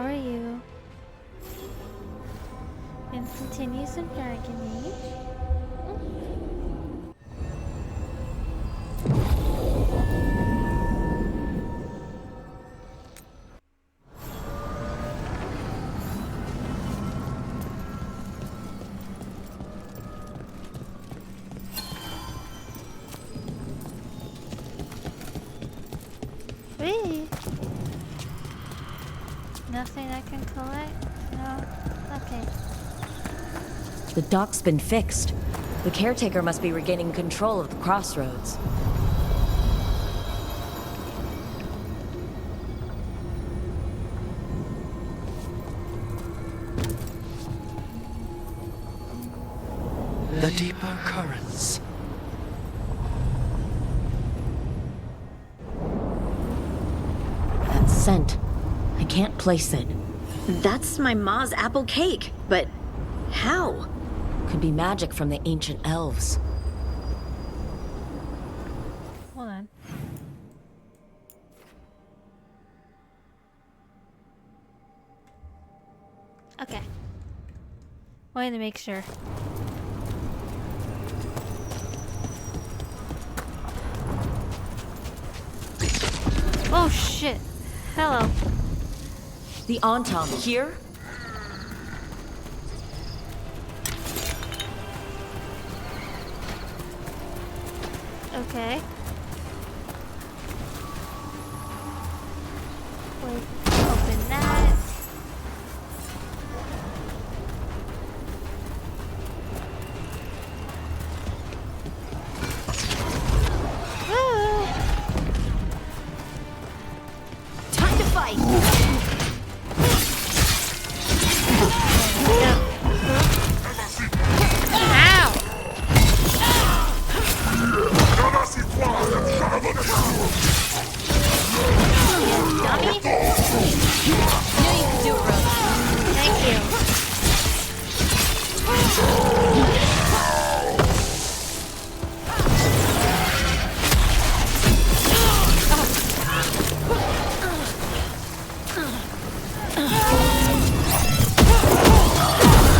how are you? And continue some Dragon Age. Wee. Nothing I can collect? No? Okay. The dock's been fixed. The caretaker must be regaining control of the crossroads. The deeper currents. That scent. I can't place it. That's my ma's apple cake, but how? Could be magic from the ancient elves. Hold on. Okay. Wanted to make sure. Oh shit. Hello. The Antom here? Okay. Wait, open that. Woo! Time to fight! Ow! Dummy? Knew you could do it, Rose. Thank you.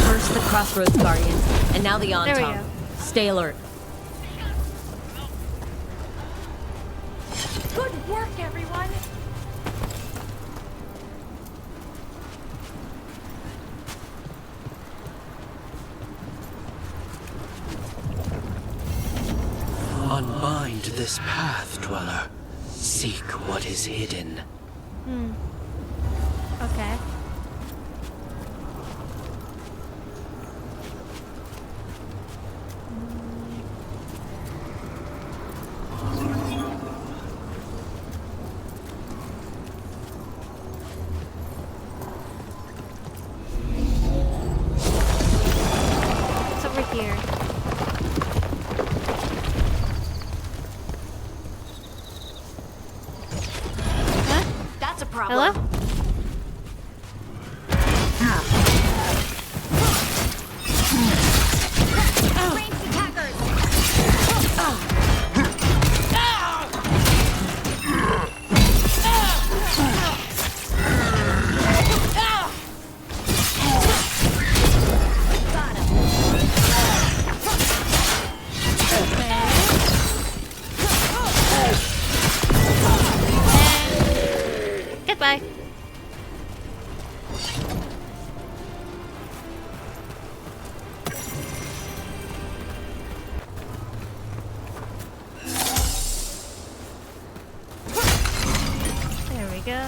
First the Crossroads Guardians, and now the There we Antom. go. Stay alert. Good work, everyone! Unbind this path, Dweller. Seek what is hidden. Okay. What's over here? Huh? That's a problem. Hello? Ranged attackers! Got him. Goodbye. There we go.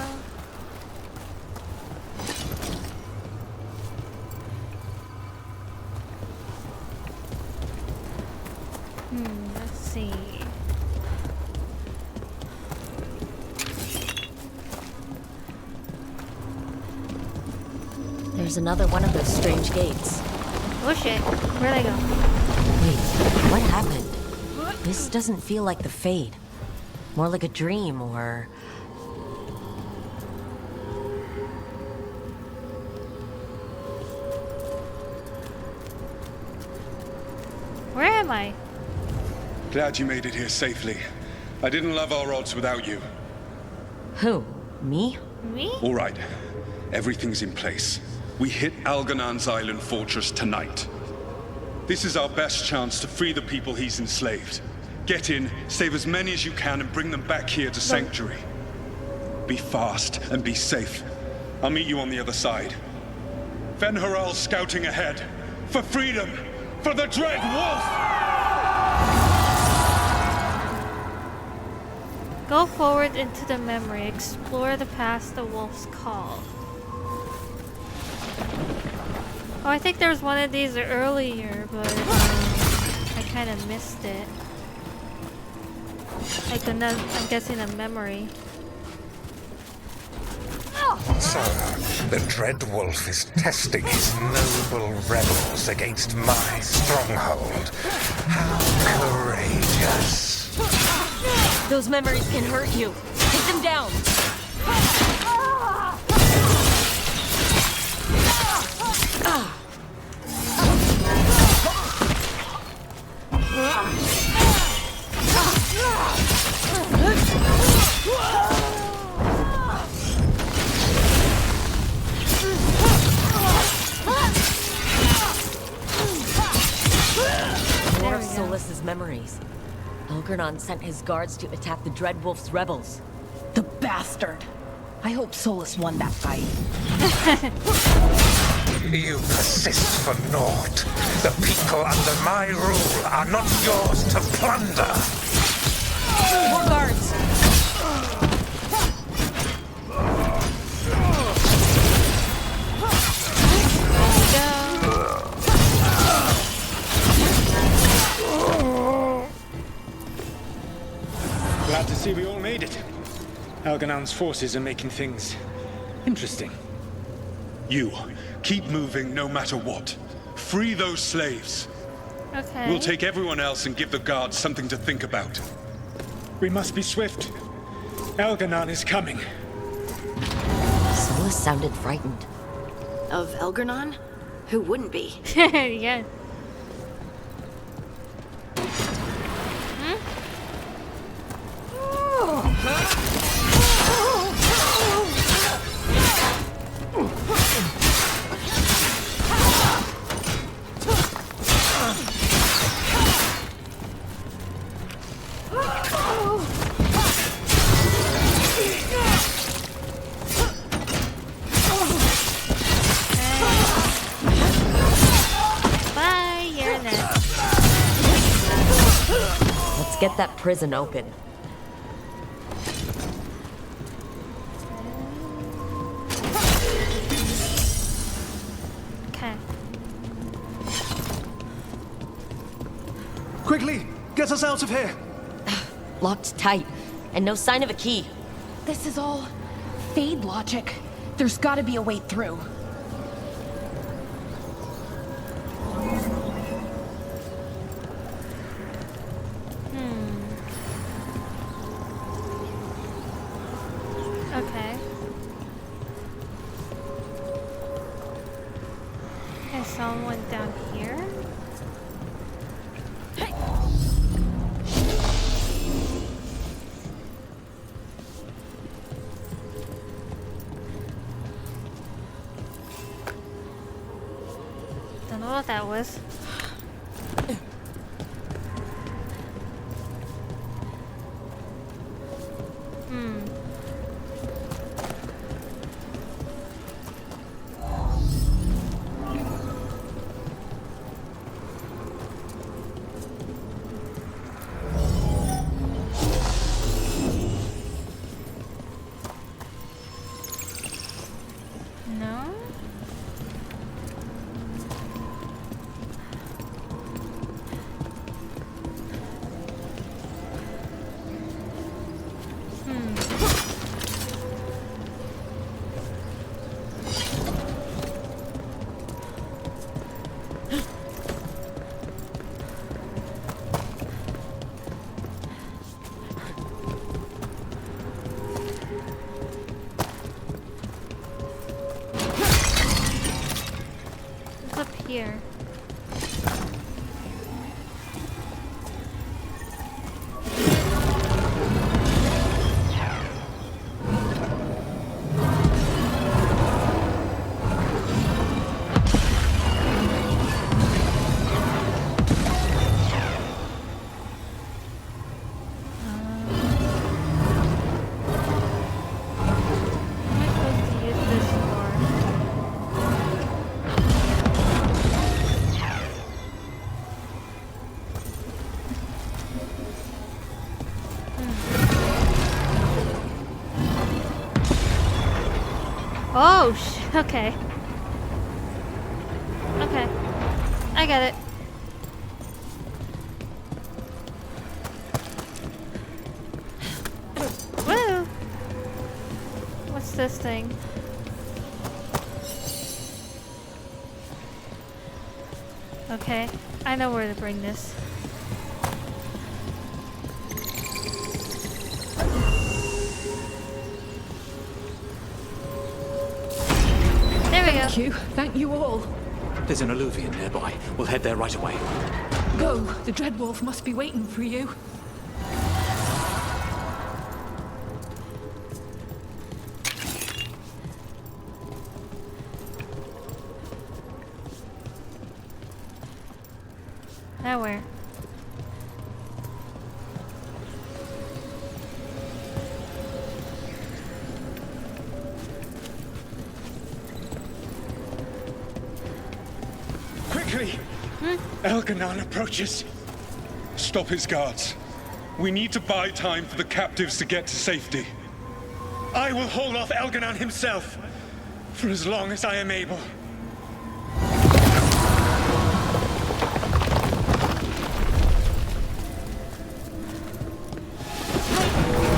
Let's see. There's another one of those strange gates. Oh shit. Where'd I go? Wait, what happened? This doesn't feel like the Fade. More like a dream, or... Where am I? Glad you made it here safely. I didn't love our odds without you. Who? Me? Me? All right. Everything's in place. We hit Algernon's island fortress tonight. This is our best chance to free the people he's enslaved. Get in, save as many as you can, and bring them back here to Sanctuary. Be fast and be safe. I'll meet you on the other side. Fen-Haral scouting ahead. For freedom! For the Dread Wolf! Go forward into the memory. Explore the past the wolf's call. Oh, I think there was one of these earlier, but I kind of missed it. Like I'm guessing a memory. So, the Dread Wolf is testing his noble rebels against my stronghold. How courageous. Those memories can hurt you. Take them down. More of Solas's memories. Algernon sent his guards to attack the Dread Wolf's rebels. The bastard! I hope Solus won that fight. You persist for naught. The people under my rule are not yours to plunder. More guards. Glad to see we all made it. Algernon's forces are making things interesting. You, keep moving no matter what. Free those slaves. Okay. We'll take everyone else and give the guards something to think about. We must be swift. Algernon is coming. Solas sounded frightened. Of Algernon? Who wouldn't be? Yeah. Get that prison open. Okay. Quickly, get us out of here. Locked tight, and no sign of a key. This is all Fade logic. There's gotta be a way through. Okay. There's someone down here? Don't know what that was. No? What's up here? Oh, okay. Okay. I get it. Woo! What's this thing? Okay, I know where to bring this. There we go. Thank you all. There's an alluvion nearby. We'll head there right away. Go. The Dreadwolf must be waiting for you. Now where? Quickly! Elganon approaches. Stop his guards. We need to buy time for the captives to get to safety. I will hold off Elganon himself for as long as I am able.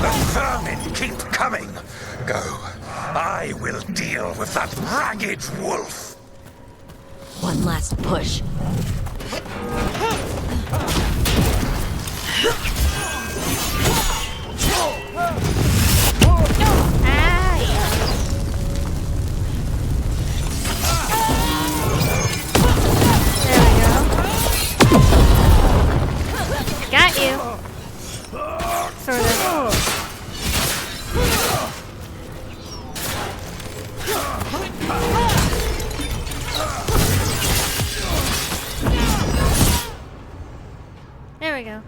The vermin keep coming. Go. I will deal with that ragged wolf. One last push. Got you. Sort of. There we go.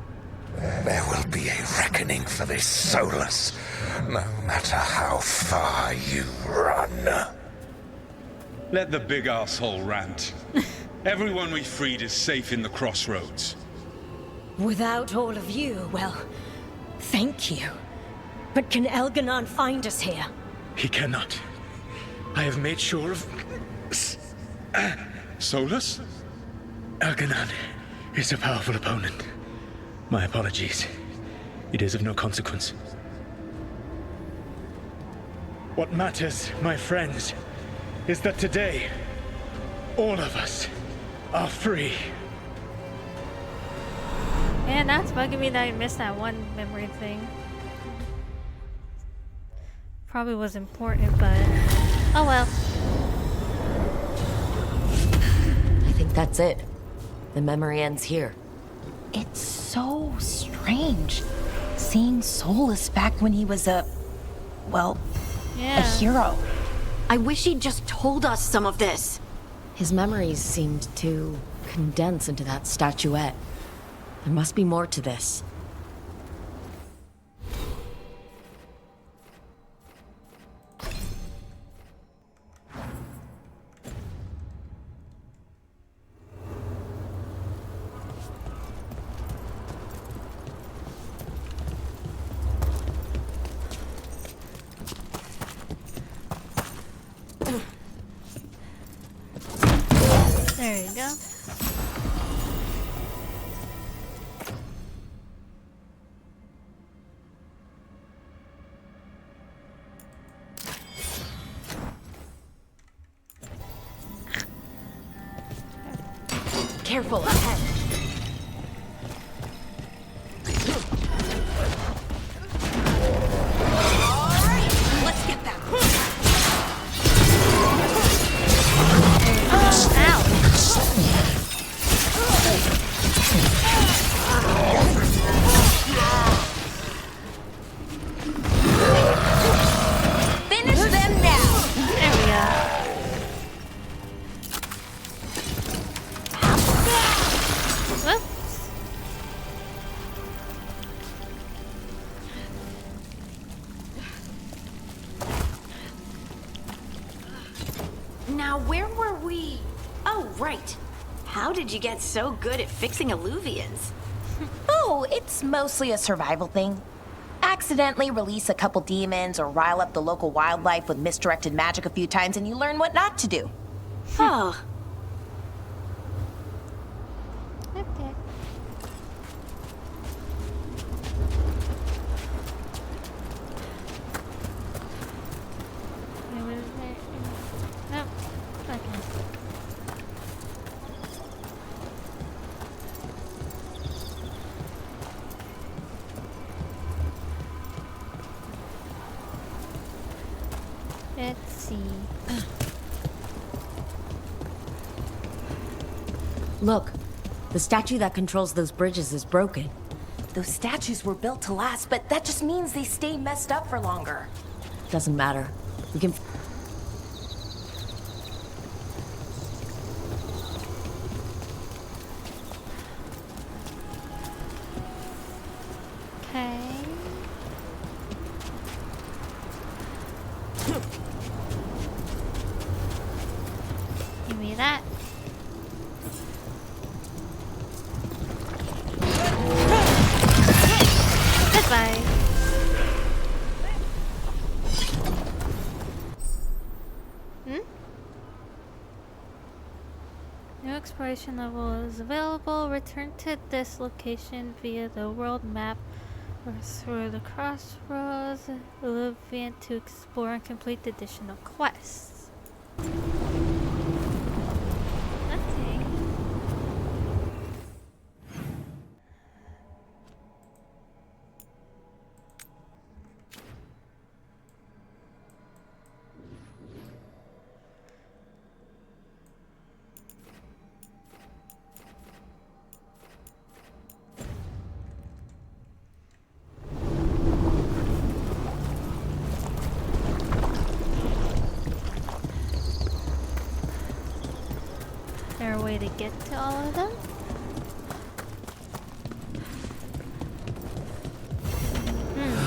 There will be a reckoning for this Solus, no matter how far you run. Let the big asshole rant. Everyone we freed is safe in the crossroads. Without all of you, well, thank you. But can Elganon find us here? He cannot. I have made sure of... Solus? Elganon is a powerful opponent. My apologies. It is of no consequence. What matters, my friends, is that today, all of us are free. Man, that's bugging me that I missed that one memory thing. Probably was important, but oh well. I think that's it. The memory ends here. It's so strange seeing Solus back when he was a hero. I wish he'd just told us some of this. His memories seemed to condense into that statuette. There must be more to this. There you go. Careful ahead. Let's get that. Finish them now. There we go. Whoops. Now, where were we? Oh, right. How did you get so good at fixing alluvians? Oh, it's mostly a survival thing. accidentally release a couple demons or rile up the local wildlife with misdirected magic a few times and you learn what not to do. Oh, Okay. Wait, what is there? No. Okay. Let's see. Look, the statue that controls those bridges is broken. Those statues were built to last, but that just means they stay messed up for longer. Doesn't matter. We can... Okay. Give me that. Goodbye. New exploration level is available. Return to this location via the world map or through the crossroads Illuvian to explore and complete additional quests. Okay. Is there a way to get to all of them?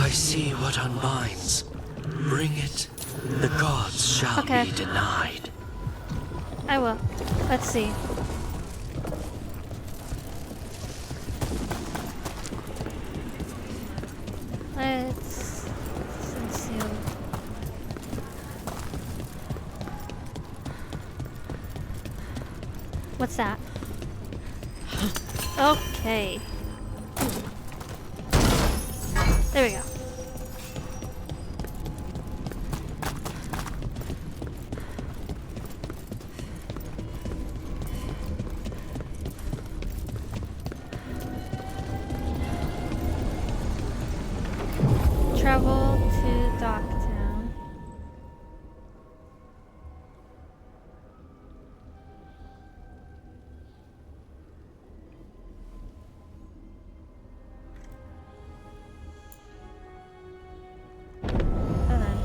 I see what unbinds. Bring it. The gods shall Okay. be denied. I will. Let's see. Let's see. What's that? Okay. There we go. Travel to Docktown. Hold on.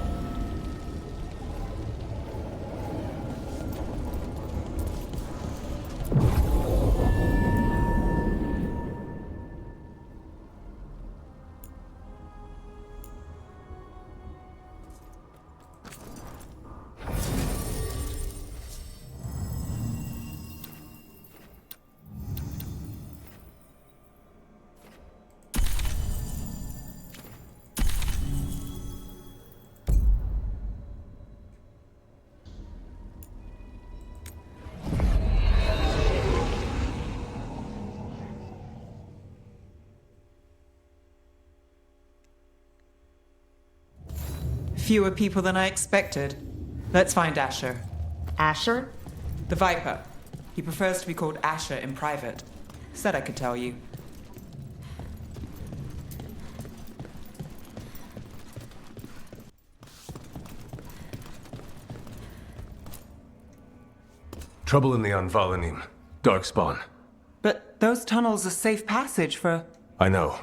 Fewer people than I expected. Let's find Asher. Asher? The Viper. He prefers to be called Asher in private. Said I could tell you. Trouble in the Anvalanim. Darkspawn. But those tunnels are safe passage for... I know.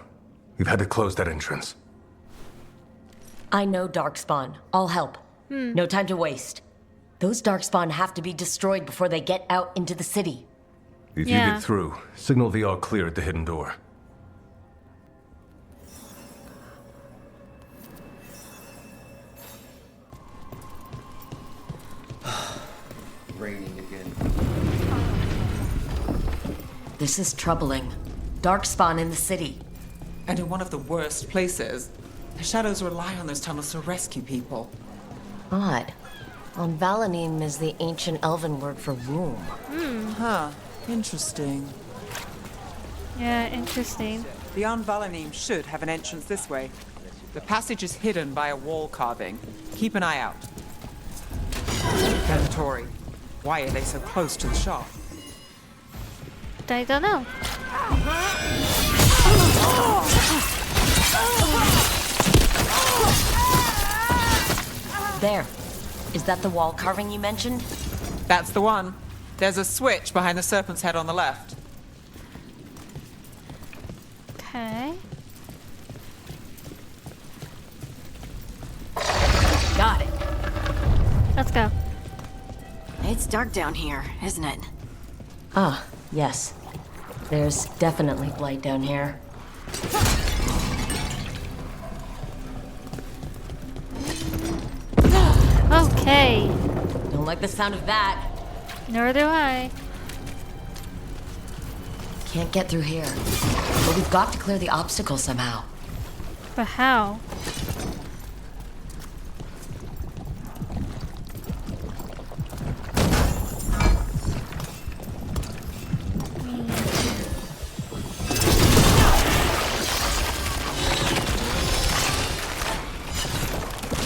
We've had to close that entrance. I know Darkspawn. I'll help. No time to waste. Those Darkspawn have to be destroyed before they get out into the city. If you get through, signal the all clear at the hidden door. Raining again. This is troubling. Darkspawn in the city. And in one of the worst places. The shadows rely on those tunnels to rescue people. Odd. On Valanim is the ancient elven word for womb. Huh. Interesting. Yeah, interesting. The Anvalanim should have an entrance this way. The passage is hidden by a wall carving. Keep an eye out. Venatori, why are they so close to the shop? I don't know. There. Is that the wall carving you mentioned? That's the one. There's a switch behind the serpent's head on the left. Okay. Got it. Let's go. It's dark down here, isn't it? Ah, yes. There's definitely blight down here. Okay. Don't like the sound of that. Nor do I. Can't get through here. But we've got to clear the obstacle somehow. But how?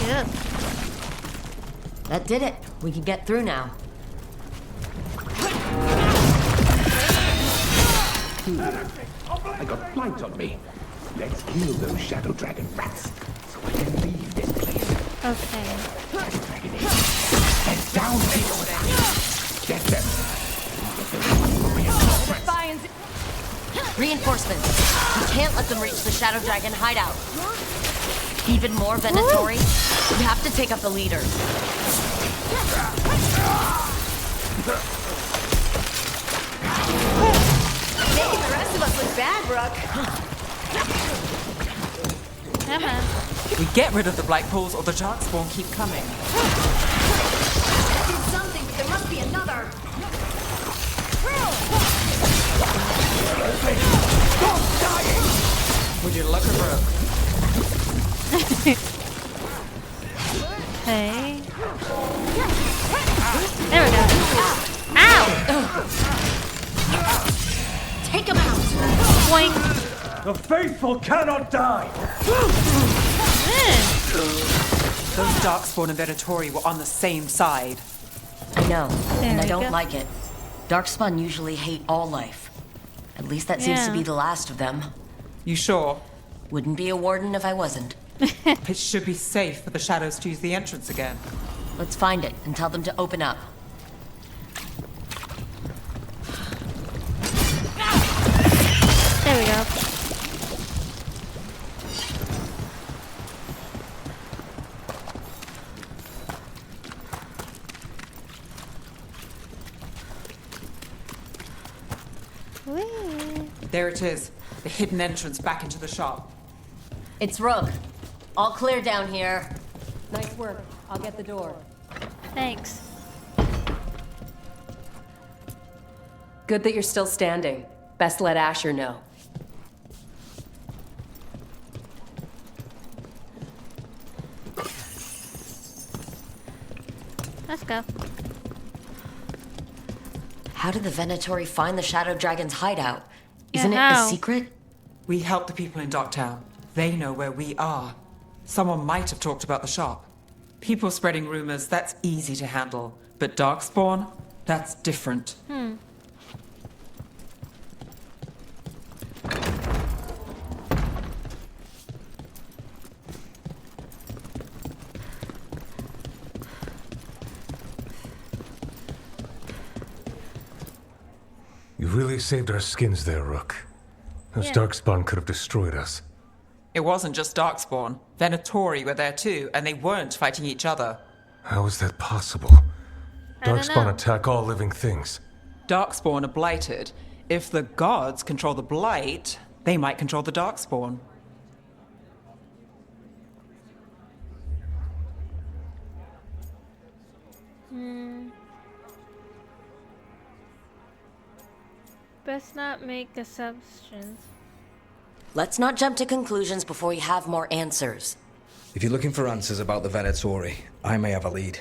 Yeah. That did it. We can get through now. I got blight on me. Let's kill those shadow dragon rats so I can leave this place. Okay. And down they go. Get them. Reinforcements. We can't let them reach the shadow dragon hideout. Even more Venatori. We have to take up the leader. Making the rest of us look bad, Brooke. Come on. We get rid of the black pools or the darkspawn keep coming. Did something, but there must be another. Stop dying! Would you look at Brooke? Okay. There we go. Ow! Take him out! Boing. The faithful cannot die! Those darkspawn and Venatori were on the same side. I know, and I we don't go. like it. Darkspawn usually hate all life. At least that seems to Yeah. be the last of them. You sure? Wouldn't be a warden if I wasn't. It should be safe for the shadows to use the entrance again. Let's find it and tell them to open up. There we go. Whee. There it is. The hidden entrance back into the shop. It's Rook. All clear down here. Nice work. I'll get the door. Thanks. Good that you're still standing. Best let Asher know. Let's go. How did the Venatori find the Shadow Dragon's hideout? Yeah, Isn't it how? a secret? We help the people in Docktown. They know where we are. Someone might have talked about the shop. People spreading rumors, that's easy to handle. But Darkspawn? That's different. You really saved our skins there, Rook. Those Yeah. Darkspawn could have destroyed us. It wasn't just Darkspawn. Venatori were there too, and they weren't fighting each other. How is that possible? I don't Darkspawn know. attack all living things. Darkspawn are blighted. If the gods control the blight, they might control the Darkspawn. Best not make assumptions. Let's not jump to conclusions before we have more answers. If you're looking for answers about the Venatori, I may have a lead.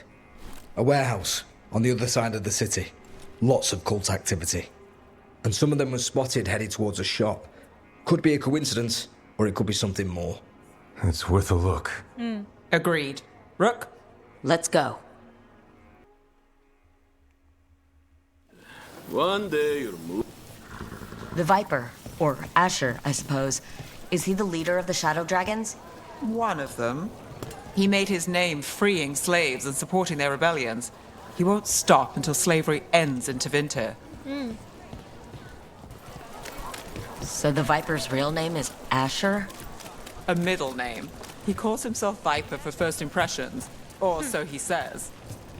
A warehouse on the other side of the city. Lots of cult activity. And some of them were spotted headed towards a shop. Could be a coincidence, or it could be something more. It's worth a look. Agreed. Rook? Let's go. One day you'll move. The Viper, or Asher, I suppose. Is he the leader of the Shadow Dragons? One of them. He made his name freeing slaves and supporting their rebellions. He won't stop until slavery ends in Tevinter. So the Viper's real name is Asher? A middle name. He calls himself Viper for first impressions, or so he says.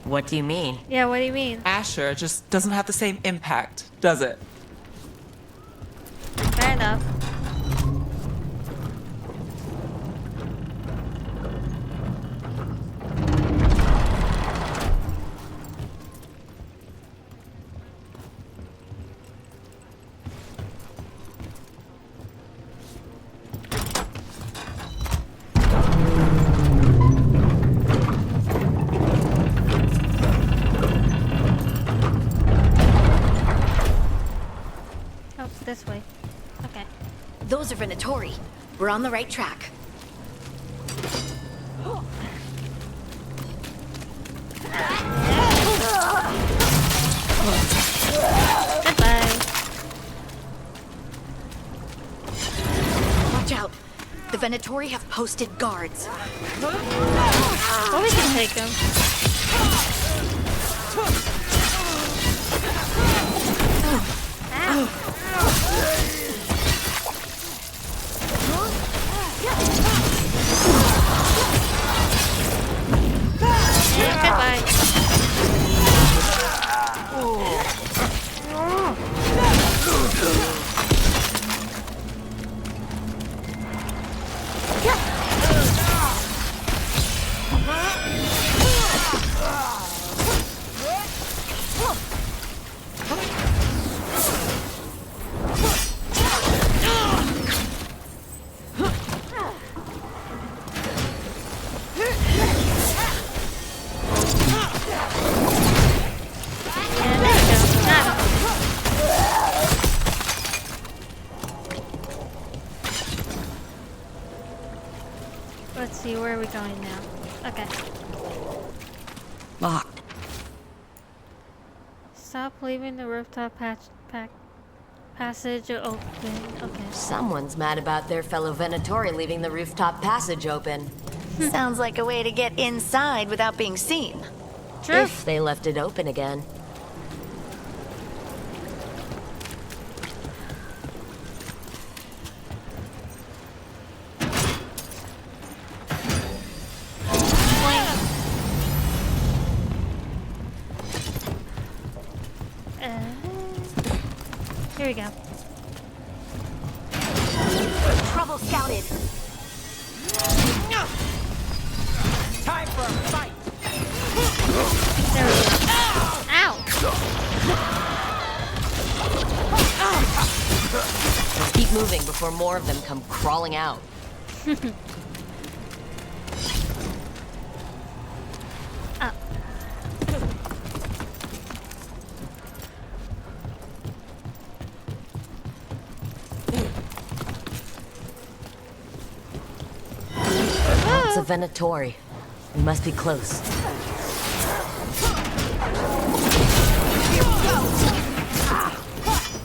What do you mean? Yeah, what do you mean? Asher just doesn't have the same impact, does it? Fair enough. Oh, this way. Okay. Those are Venatori. We're on the right track. Goodbye. Watch out. The Venatori have posted guards. Well, we can take him. Goodbye. Let's see, where are we going now? Okay. Locked. Stop leaving the rooftop passage open. Okay. Someone's mad about their fellow Venatori leaving the rooftop passage open. Sounds like a way to get inside without being seen. True. If they left it open again. Here we go. Trouble scouted. Time for a fight! There we go. Ow! Let's keep moving before more of them come crawling out. Up. It's a Venatori. We must be close.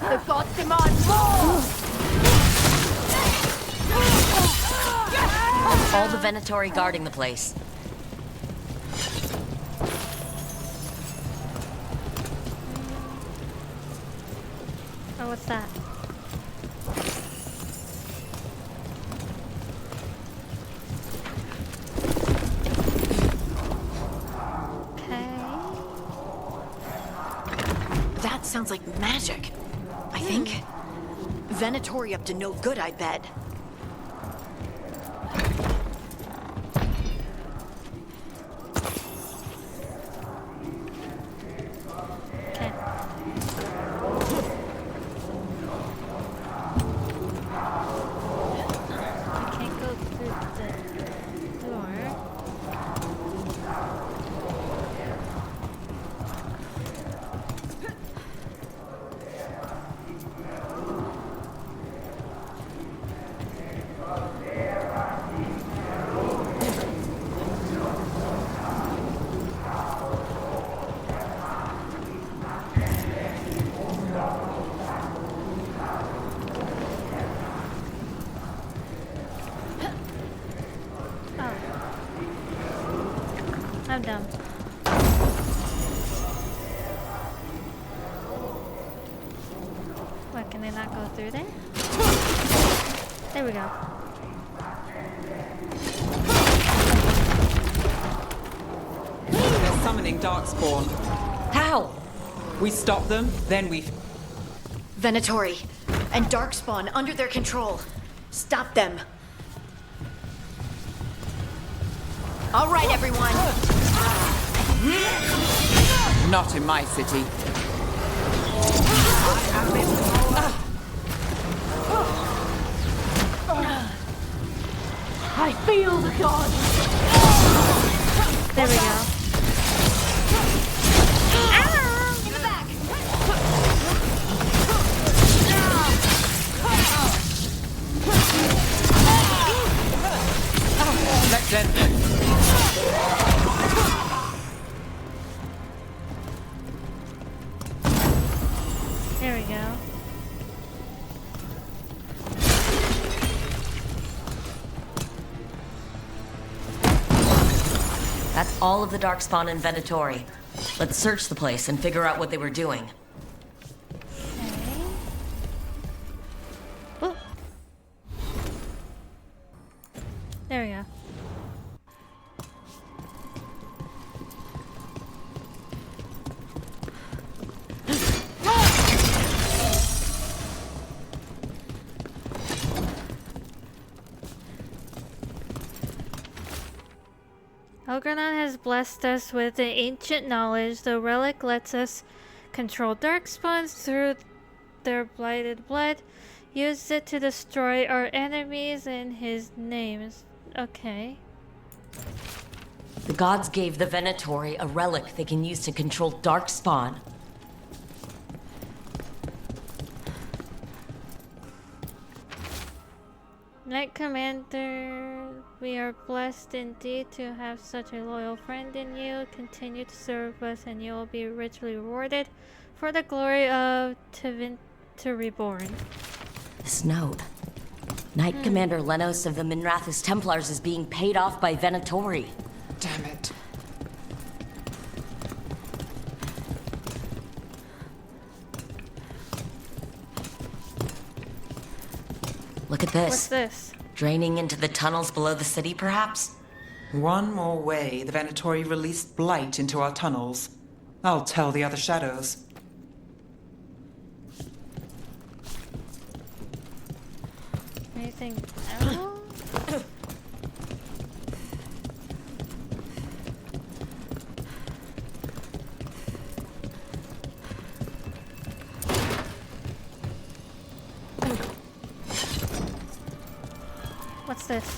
The gods demand more! All the Venatori guarding the place. Oh, what's that? That sounds like magic. I think. Venatori up to no good, I bet. Okay. through there? There we go. They're summoning Darkspawn. How? We stop them, then we... Venatori and Darkspawn under their control. Stop them. All right, everyone. Not in my city. I feel the gods. There we go. In the back. Let's end this. There we go. That's all of the Darkspawn in Venatori. Let's search the place and figure out what they were doing. Oh. There we go. Algernon has blessed us with the ancient knowledge. The relic lets us control darkspawns through their blighted blood. Use it to destroy our enemies in his names. Okay. The gods gave the Venatori a relic they can use to control Darkspawn. Knight Commander, we are blessed indeed to have such a loyal friend in you. Continue to serve us and you will be richly rewarded for the glory of Tevinter Reborn. This note. Knight Commander Lenos of the Minrathous Templars is being paid off by Venatori. Damn it. Look at this. What's this? Draining into the tunnels below the city, perhaps? One more way the Venatori released blight into our tunnels. I'll tell the other shadows. Anything else? What's this?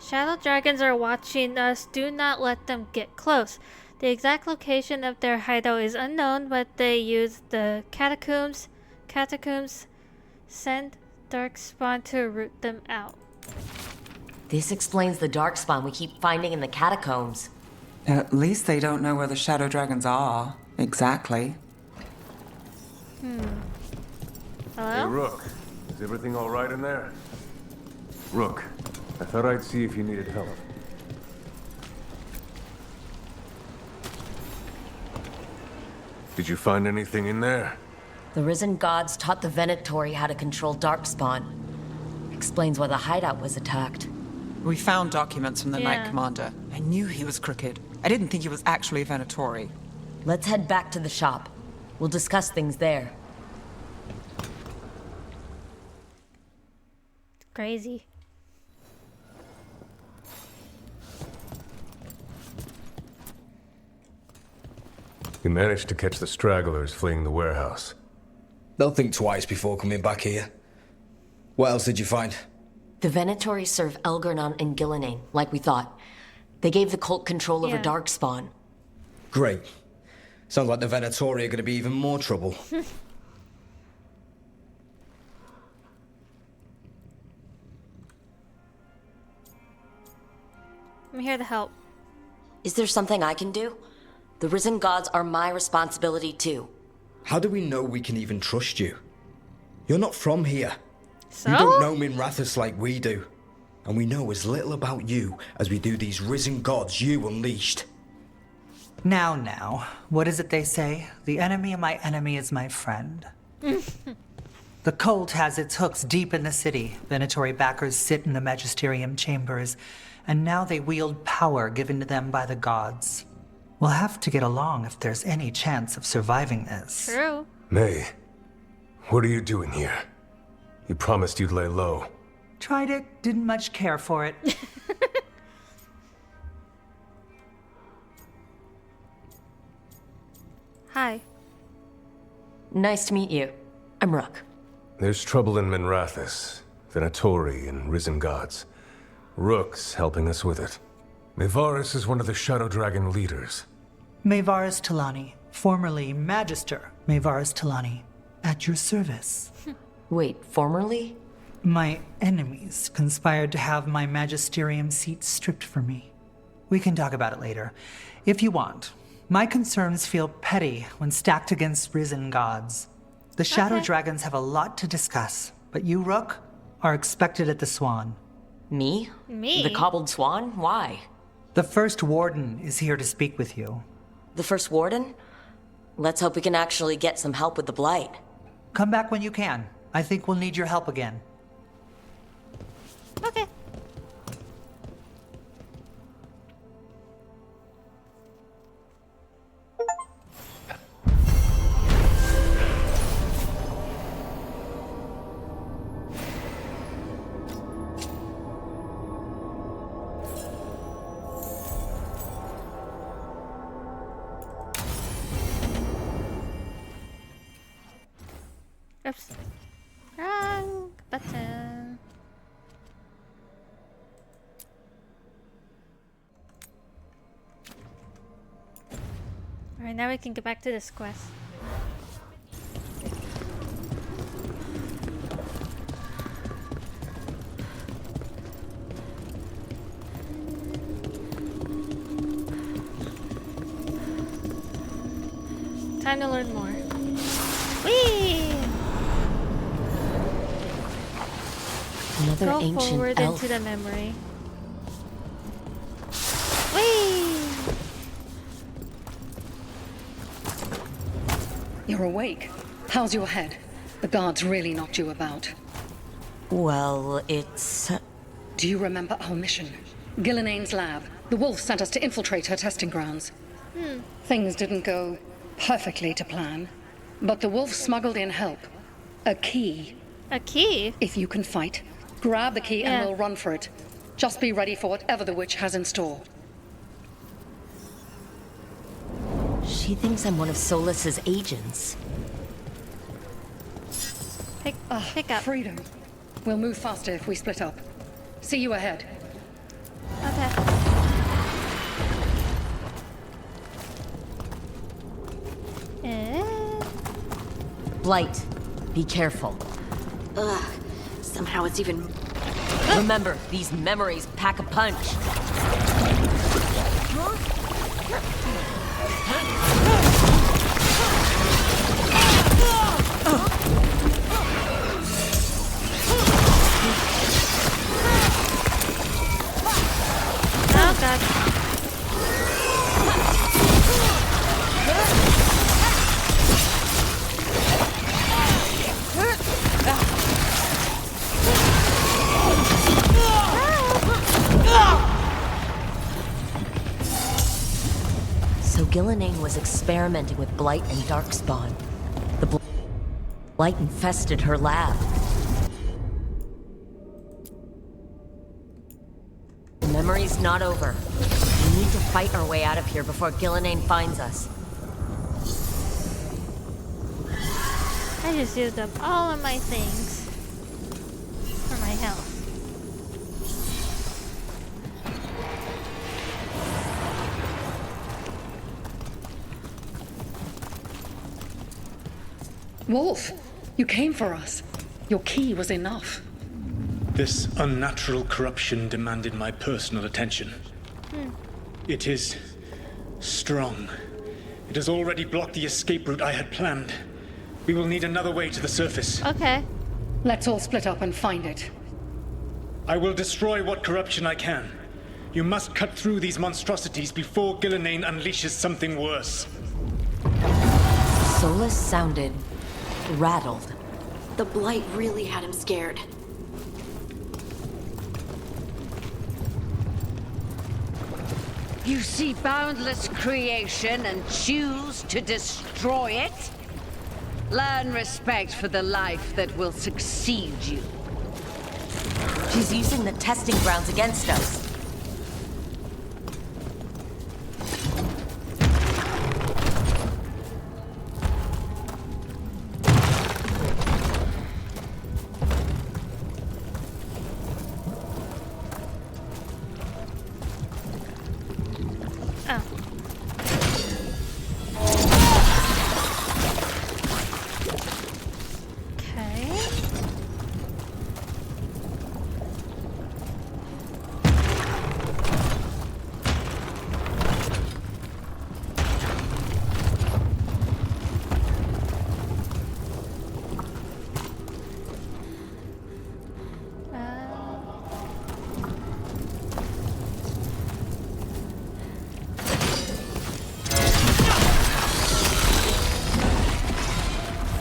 Shadow dragons are watching us. Do not let them get close. The exact location of their hideout is unknown, but they use the catacombs. Send Darkspawn to root them out. This explains the Darkspawn we keep finding in the catacombs. At least they don't know where the shadow dragons are. Exactly. Hello? Hey, Rook. Is everything all right in there? Rook, I thought I'd see if you needed help. Did you find anything in there? The risen gods taught the Venatori how to control Darkspawn. Explains why the hideout was attacked. We found documents from the Yeah. Knight Commander. I knew he was crooked. I didn't think he was actually Venatori. Let's head back to the shop. We'll discuss things there. Crazy. You managed to catch the stragglers fleeing the warehouse. They'll think twice before coming back here. What else did you find? The Venatori serve Elgernon and Gillinane, like we thought. They gave the cult control over Yeah. Darkspawn. Great. Sounds like the Venatori are going to be even more trouble. I'm here to help. Is there something I can do? The risen gods are my responsibility too. How do we know we can even trust you? You're not from here. So? You don't know Minrathous like we do. And we know as little about you as we do these risen gods you unleashed. Now, what is it they say? The enemy of my enemy is my friend. The cult has its hooks deep in the city. Venatori backers sit in the magisterium chambers, and now they wield power given to them by the gods. We'll have to get along if there's any chance of surviving this. True. May, what are you doing here? You promised you'd lay low. Tried it, didn't much care for it. Hi. Nice to meet you. I'm Rook. There's trouble in Minrathis, Venatori, and Risen Gods. Rook's helping us with it. Mayvaris is one of the Shadow Dragon leaders. Mayvaris Talani, formerly Magister Mayvaris Talani, at your service. Wait, formerly? My enemies conspired to have my magisterium seat stripped from me. We can talk about it later, if you want. My concerns feel petty when stacked against Risen Gods. The Shadow Dragons have a lot to discuss, but you, Rook, are expected at the Swan. Me? Me? The Cobbled Swan? Why? The First Warden is here to speak with you. The First Warden? Let's hope we can actually get some help with the Blight. Come back when you can. I think we'll need your help again. Okay. Oops. Wrong button. Alright, now we can get back to this quest. Time to learn more. Whee! Another Go ancient forward elf. into the memory. Whee! You're awake. How's your head? The guards really knocked you about. Well, it's... Do you remember our mission? Gillenane's lab. The wolf sent us to infiltrate her testing grounds. Things didn't go perfectly to plan, but the wolf smuggled in help. A key. A key? If you can fight, grab the key and we'll run for it. Just be ready for whatever the witch has in store. She thinks I'm one of Solas's agents. Pick up. Freedom. We'll move faster if we split up. See you ahead. Okay. Blight, be careful. Ugh. Somehow it's even... Remember, these memories pack a punch. Oh god. So Gillenane was experimenting with Blight and Darkspawn. The Blight infested her lab. The memory's not over. We need to fight our way out of here before Gillenane finds us. I just used up all of my things for my health. Wolf, you came for us. Your key was enough. This unnatural corruption demanded my personal attention. It is strong. It has already blocked the escape route I had planned. We will need another way to the surface. Okay. Let's all split up and find it. I will destroy what corruption I can. You must cut through these monstrosities before Gillenane unleashes something worse. Solas sounded rattled. the Blight really had him scared. You see boundless creation and choose to destroy it? Learn respect for the life that will succeed you. She's using the testing grounds against us.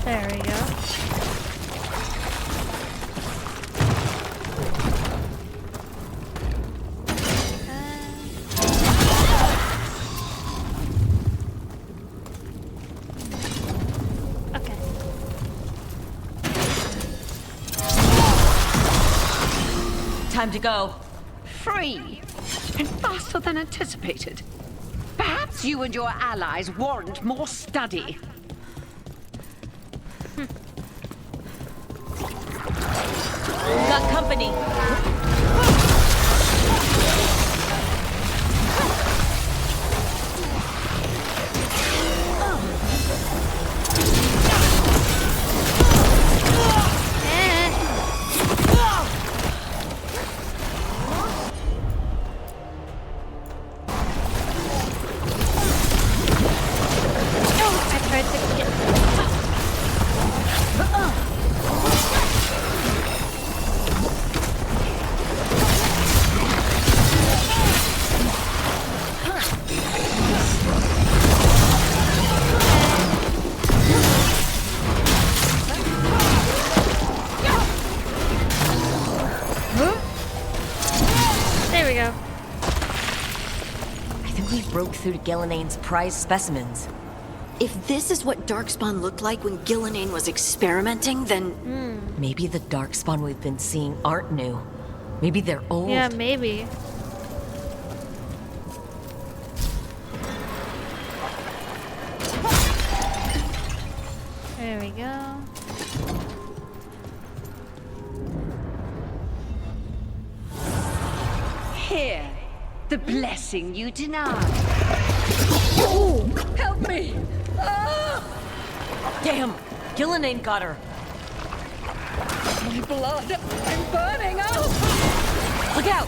There we go. Okay. Time to go. Free, and faster than anticipated. Perhaps you and your allies warrant more study. Got company. I tried to get. There we go. I think we broke through to Gillinane's prized specimens. If this is what Darkspawn looked like when Gillinane was experimenting, then... Maybe the Darkspawn we've been seeing aren't new. Maybe they're old. Yeah, maybe. There we go. Here, the blessing you denied. Oh, help me! Damn! Gillinane got her. My blood! I'm burning up! Look out!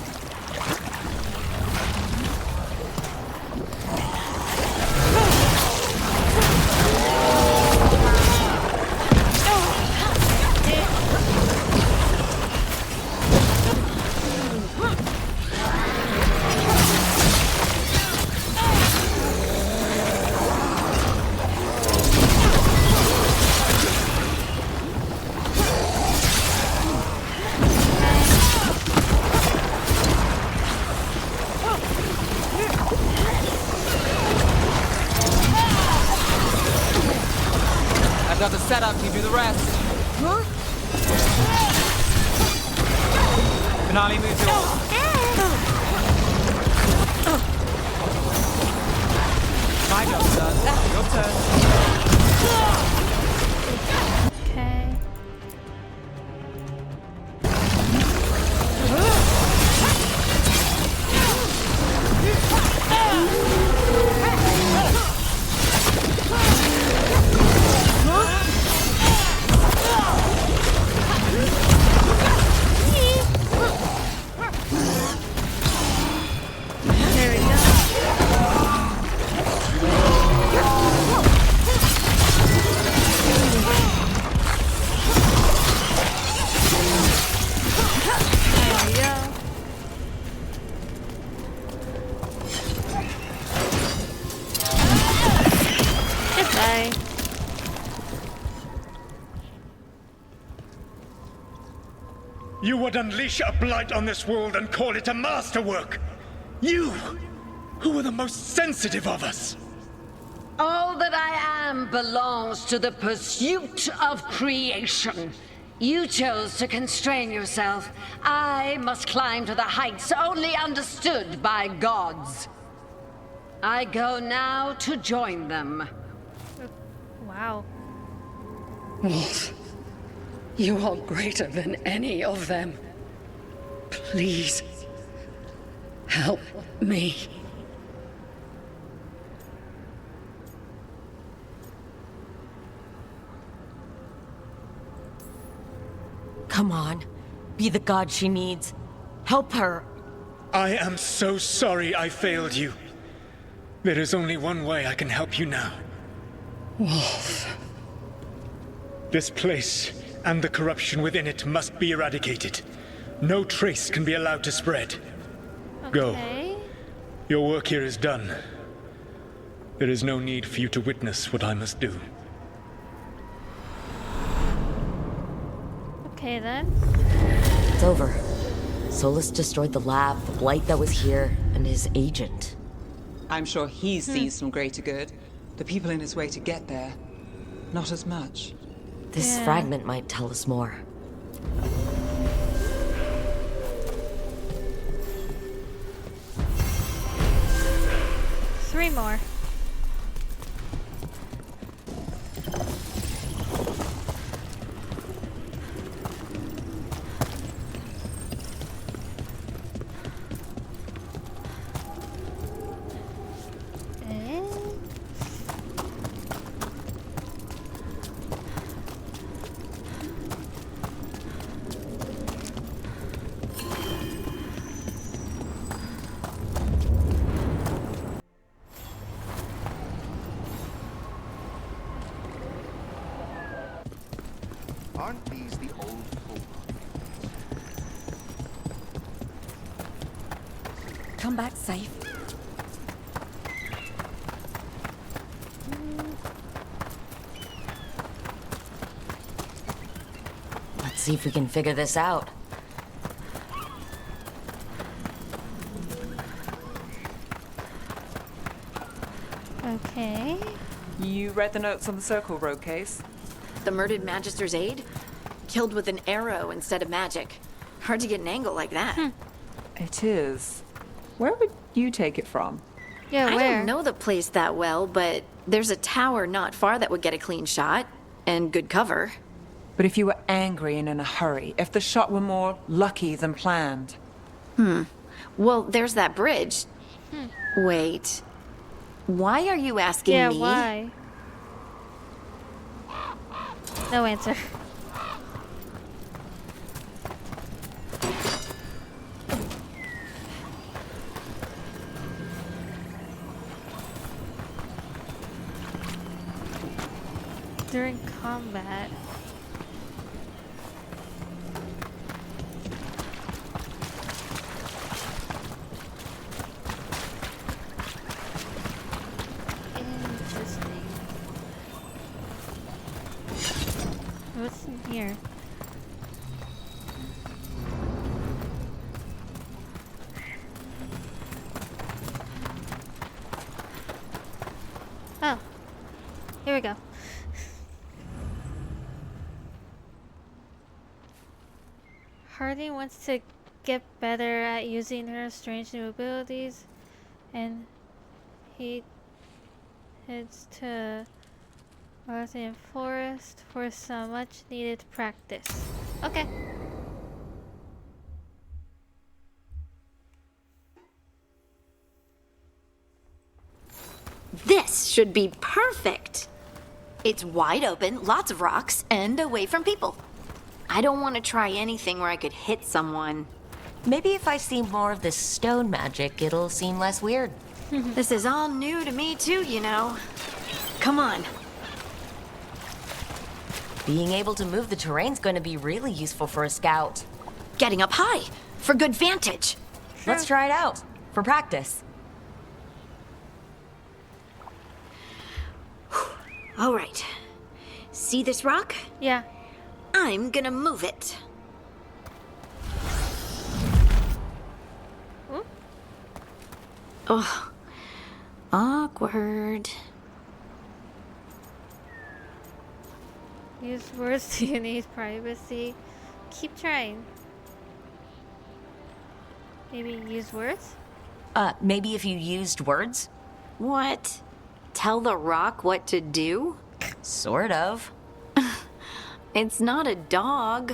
I've got the setup, you do the rest. Finale moves yours. My job's done. Your turn. Okay. There we go. There we go. Goodbye. You would unleash a blight on this world and call it a masterwork! You, who are the most sensitive of us! All that I am belongs to the pursuit of creation. You chose to constrain yourself. I must climb to the heights only understood by gods. I go now to join them. Wow. Wolf, you are greater than any of them. Please, help me. Come on. Be the god she needs. Help her. I am so sorry I failed you. There is only one way I can help you now. Wolf. This place and the corruption within it must be eradicated. No trace can be allowed to spread. Go. Your work here is done. There is no need for you to witness what I must do. Okay then. It's over. Solus destroyed the lab, the blight that was here, and his agent. I'm sure he sees some greater good. The people in his way to get there, not as much. This fragment might tell us more. Three more. Aren't these the old folk? Come back safe. Let's see if we can figure this out. Okay. You read the notes on the Circle Road case? The murdered Magister's aide? Killed with an arrow instead of magic. Hard to get an angle like that. It is. Where would you take it from? Yeah, I where? don't know the place that well, but there's a tower not far that would get a clean shot. And good cover. But if you were angry and in a hurry, if the shot were more lucky than planned. Well, there's that bridge. Wait. Why are you asking me? Yeah, why? No answer. During combat. Interesting. What's in here? Oh. Here we go. Harding wants to get better at using her strange new abilities, and he heads to Arthian Forest for some much needed practice. Okay. This should be perfect. It's wide open, lots of rocks, and away from people. I don't want to try anything where I could hit someone. Maybe if I see more of this stone magic, it'll seem less weird. This is all new to me too, you know. Come on. Being able to move the terrain's going to be really useful for a scout. Getting up high, for good vantage. Let's try it out, for practice. All right. See this rock? Yeah. I'm gonna move it. Ugh. Awkward. Use words to need privacy. Keep trying. Maybe use words? Maybe if you used words? What? Tell the rock what to do? Sort of. It's not a dog.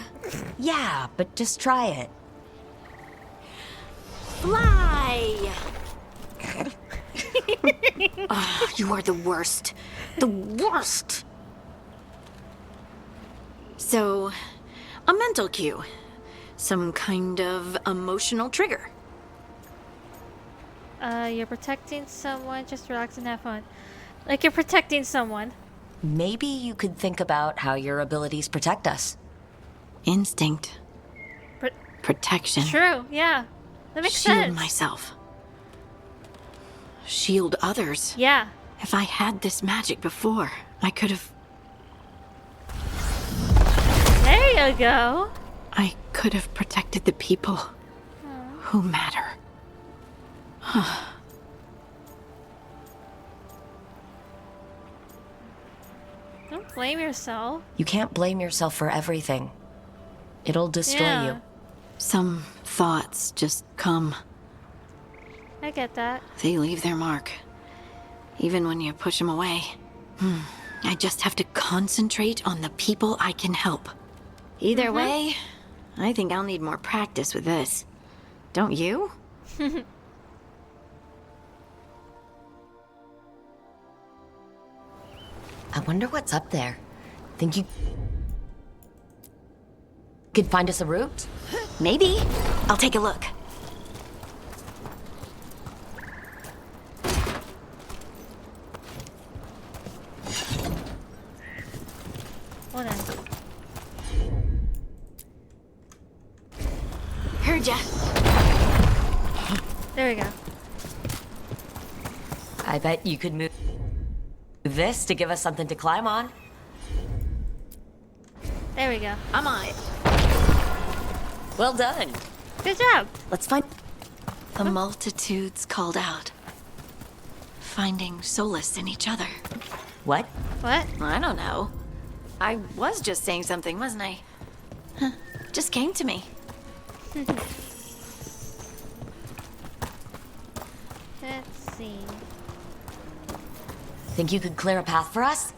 Yeah, but just try it. Fly! Oh, you are the worst. The worst! So, a mental cue. Some kind of emotional trigger. You're protecting someone. Just relax and have fun. Like you're protecting someone. Maybe you could think about how your abilities protect us. Instinct. Protection. True, yeah. That makes Shield sense. myself. Shield others. Yeah. If I had this magic before, I could have... There you go. I could have protected the people who matter. Don't blame yourself. You can't blame yourself for everything. It'll destroy you. Some thoughts just come. I get that. They leave their mark. Even when you push them away. I just have to concentrate on the people I can help. Either way, I think I'll need more practice with this. Don't you? I wonder what's up there. Think you could find us a route? Maybe. I'll take a look. Hold on. Heard ya. There we go. I bet you could move this to give us something to climb on. There we go. I'm on it. Well done. Good job. Let's find... The multitudes called out. Finding solace in each other. What? What? I don't know. I was just saying something, wasn't I? Just came to me. Let's see. Think you could clear a path for us?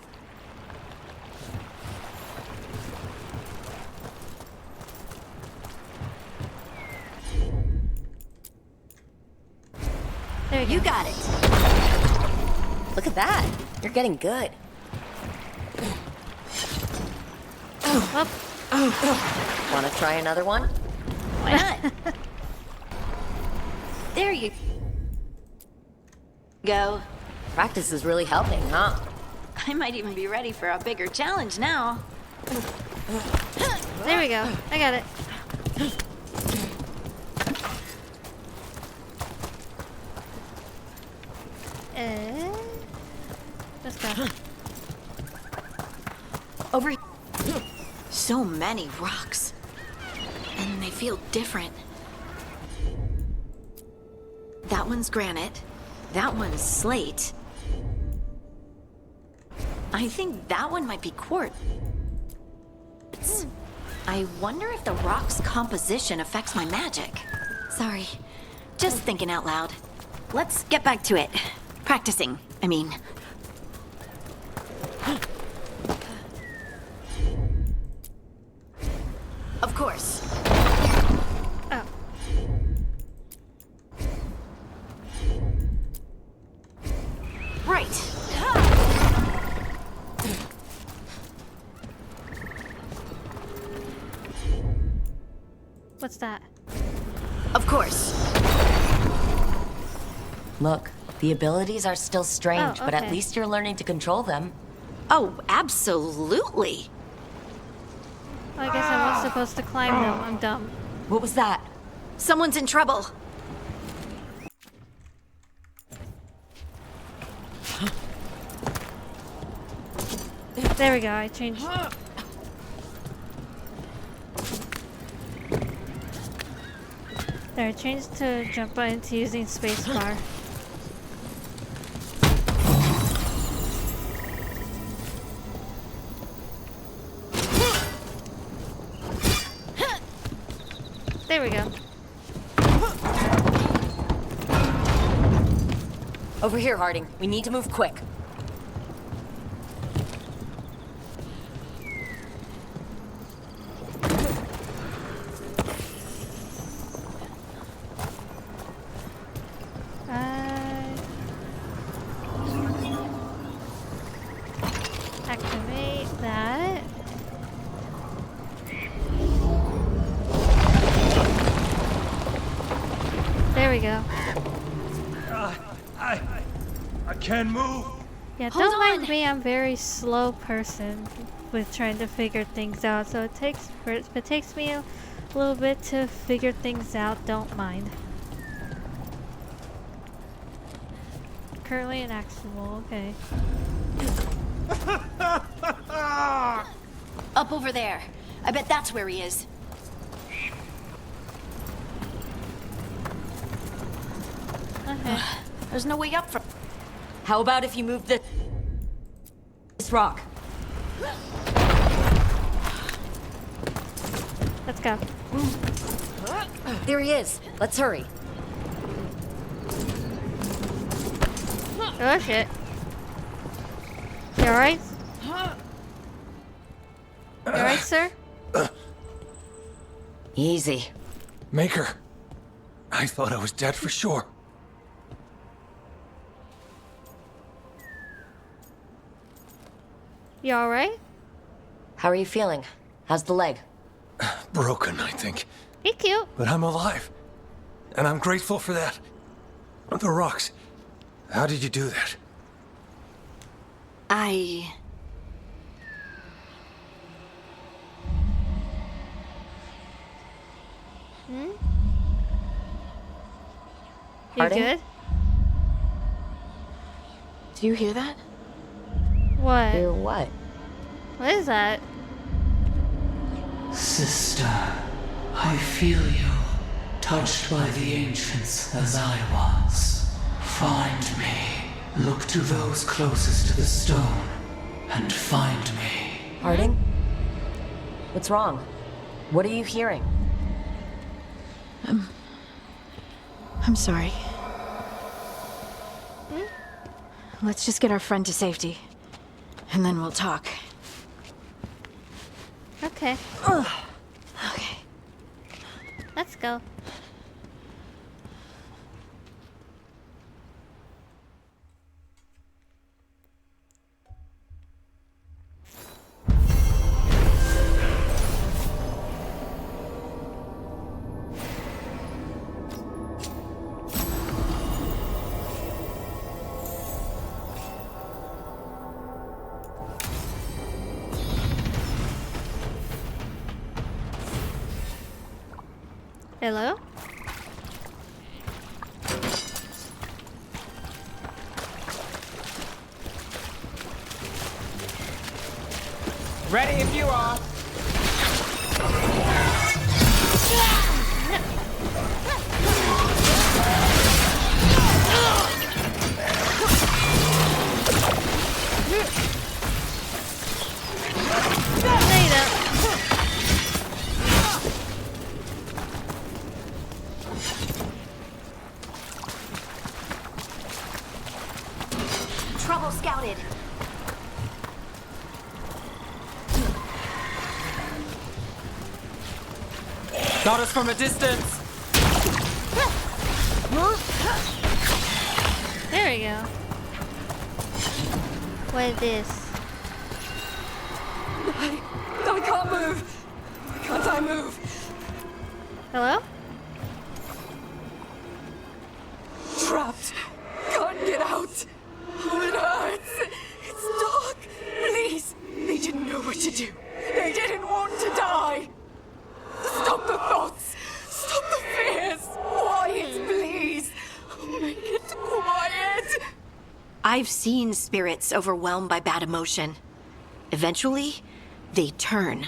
There you got it. Look at that. You're getting good. Want to try another one? Why not? There you go. Practice is really helping, huh? I might even be ready for a bigger challenge now. There we go. I got it. Let's go. Over here. So many rocks. And they feel different. That one's granite. That one's slate. I think that one might be quartz. I wonder if the rock's composition affects my magic. Sorry, just thinking out loud. Let's get back to it. Practicing, I mean. Of course. Oh. Right. What's that? Of course. Look, the abilities are still strange, but at okay. least you're learning to control them. Oh, absolutely. Well, I guess I was supposed to climb them. I'm dumb. What was that? Someone's in trouble. There we go. I changed. There, I changed to jump into using spacebar. There we go. Over here, Harding. We need to move quick. Activate that. There we go. I can't move. Yeah, don't mind me. I'm a very slow person with trying to figure things out. So it takes me a little bit to figure things out. Don't mind. Currently inaccessible. Okay. Up over there. I bet that's where he is. Okay. There's no way up from... How about if you move this rock? Let's go. There he is. Let's hurry. Oh shit. You alright? You alright, sir? Easy. Maker. I thought I was dead for sure. You alright? How are you feeling? How's the leg? Broken, I think. Be cute. But I'm alive. And I'm grateful for that. The rocks. How did you do that? You Harding? good? Do you hear that? What? Hear what? What is that? Sister, I feel you, touched by the ancients as I was. Find me. Look to those closest to the stone, and find me. Harding? What's wrong? What are you hearing? I'm sorry. Let's just get our friend to safety. And then we'll talk. Okay. Okay. Let's go. Hello? Ready if you are. Trouble scouted. Got us from a distance. There we go. What is this? I can't move. Why can't I move? Hello? Trapped. Can't get out. Oh, it hurts. It's dark. Please. They didn't know what to do. They didn't want to die. Stop the thoughts. Stop the fears. Quiet, please. Make it quiet. I've seen spirits overwhelmed by bad emotion. Eventually, they turn.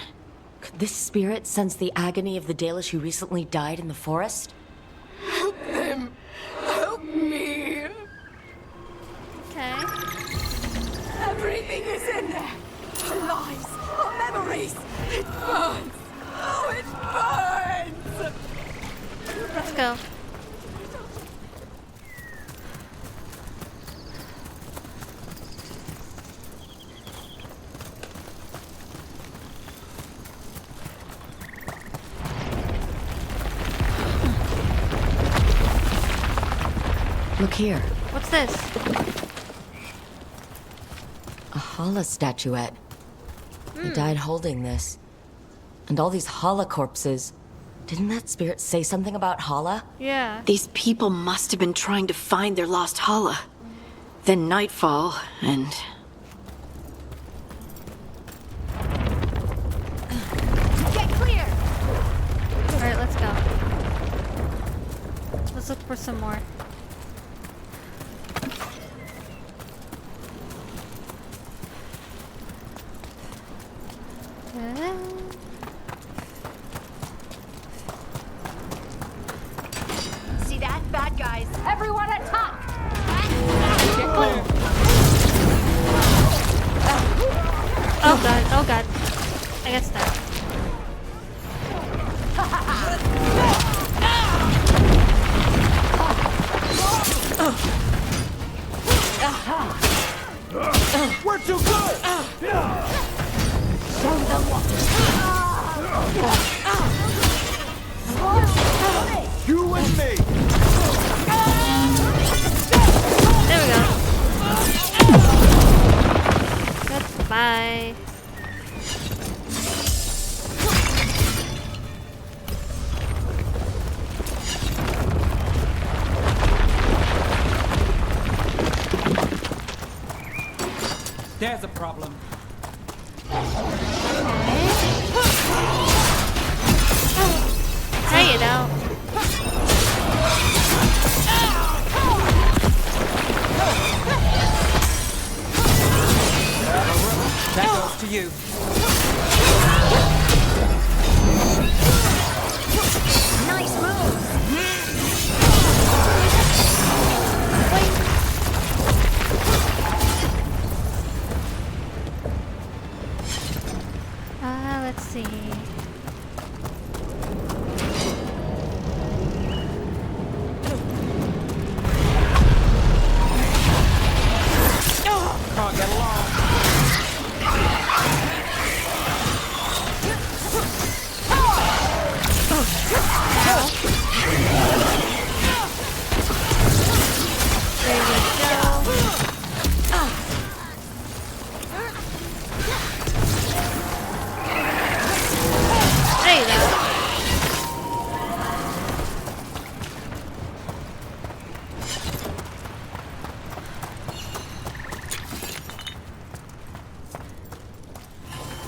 Could this spirit sense the agony of the Dalish who recently died in the forest? Help them. Help me. Okay. Everything is in there. Our lives, our memories. It burns. Oh, it burns. go. Look here. What's this? A Hala statuette. He died holding this. And all these Hala corpses. Didn't that spirit say something about Hala? Yeah. These people must have been trying to find their lost Hala. Then nightfall, and... Get clear! Alright, let's go. Let's look for some more. See that? Bad guys. Everyone attack! Oh god, oh god. I got stabbed. We're too good! Show them what. You and me! There we go. Goodbye. There's a problem. Hey, you know. That goes to you. Nice move. Let's see. Can't get along. There we go. There you go.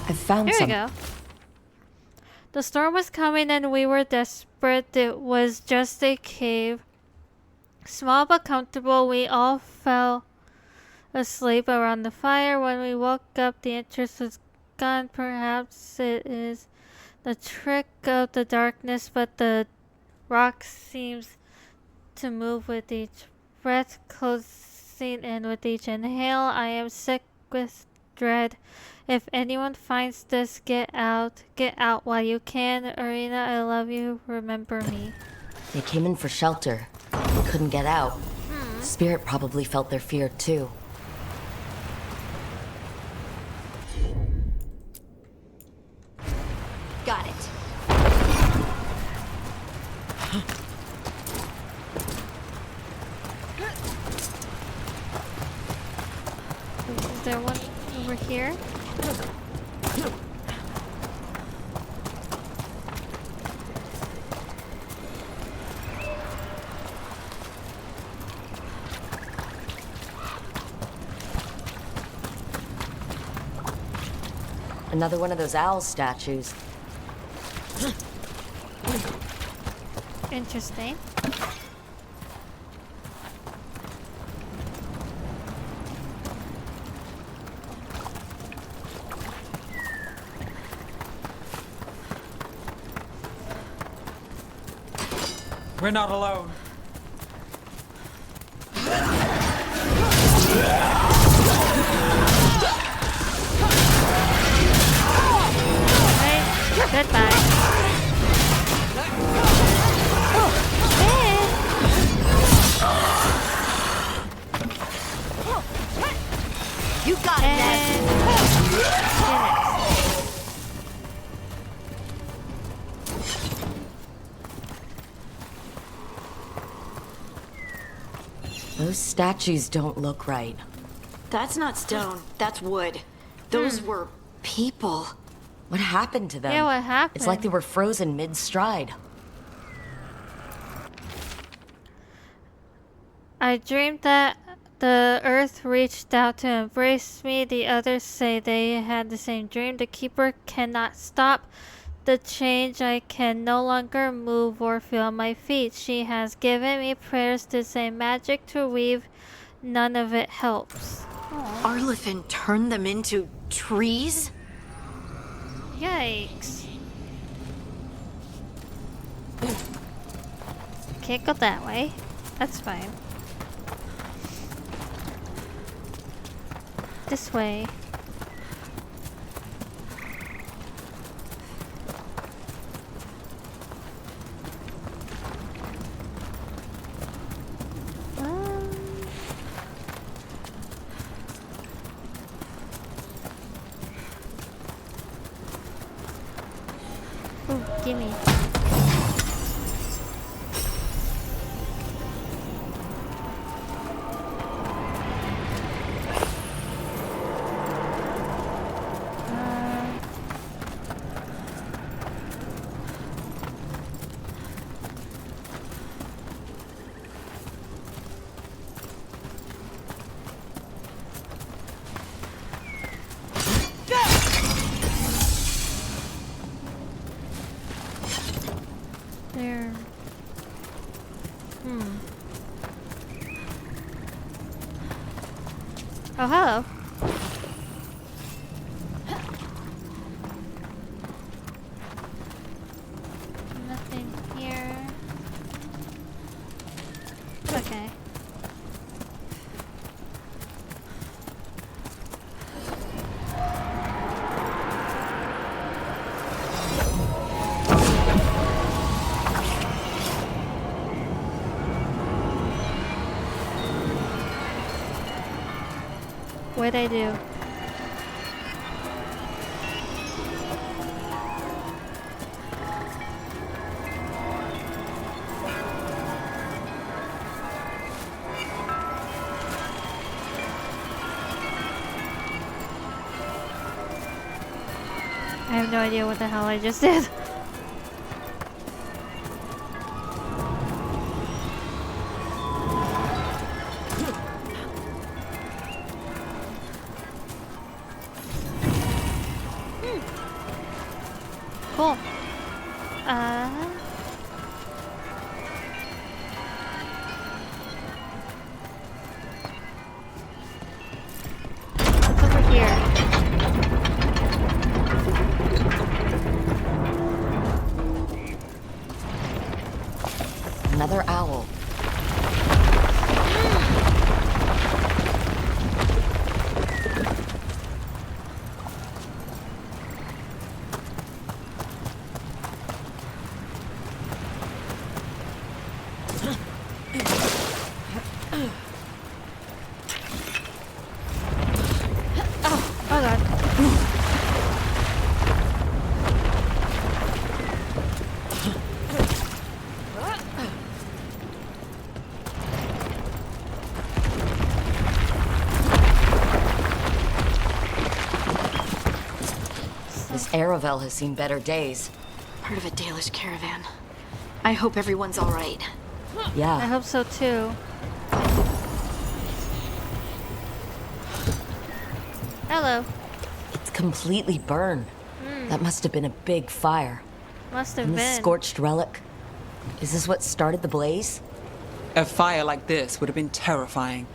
I found Here we some. go. The storm was coming and we were desperate. It was just a cave. Small but comfortable, we all fell asleep around the fire. When we woke up, the interest was gone. Perhaps it is the trick of the darkness, but the rock seems to move with each breath, closing in with each inhale. I am sick with dread. If anyone finds this, get out. Get out while you can. Arena, I love you. Remember me. They came in for shelter. They couldn't get out. Spirit probably felt their fear too. Got it. Is there one over here? Another one of those owl statues. Interesting. We're not alone. Goodbye. Those statues don't look right. That's not stone. That's wood. Those were people. What happened to them? Yeah, what happened? It's like they were frozen mid-stride. I dreamed that the earth reached out to embrace me. The others say they had the same dream. The keeper cannot stop the change. I can no longer move or feel my feet. She has given me prayers to say magic to weave. None of it helps. Arlithin turned them into trees? Yikes. Can't go that way. That's fine. This way. Oh, gimme. There. Oh, hello. Nothing here. Okay. What'd I do? I have no idea what the hell I just did. Cool. What's over here? Another owl. Oh god. This Aravel has seen better days. Part of a Dalish caravan. I hope everyone's all right. Yeah. I hope so too. Hello. It's completely burned. That must have been a big fire. Must have And this been. scorched relic. Is this what started the blaze? A fire like this would have been terrifying.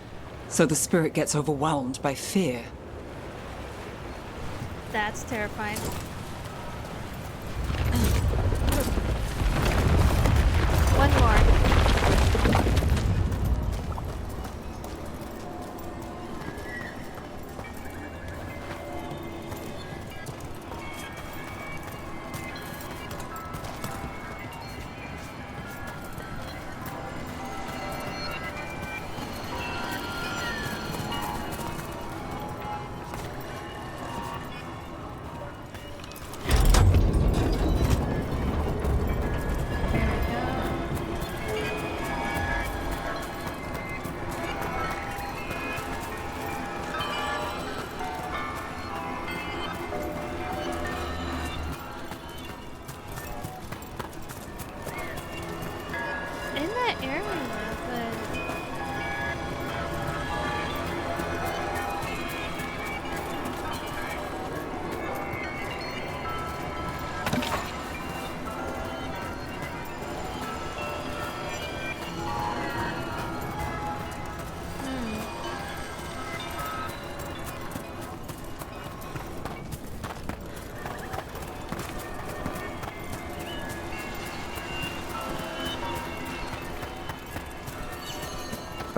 So the spirit gets overwhelmed by fear. That's terrifying. One more.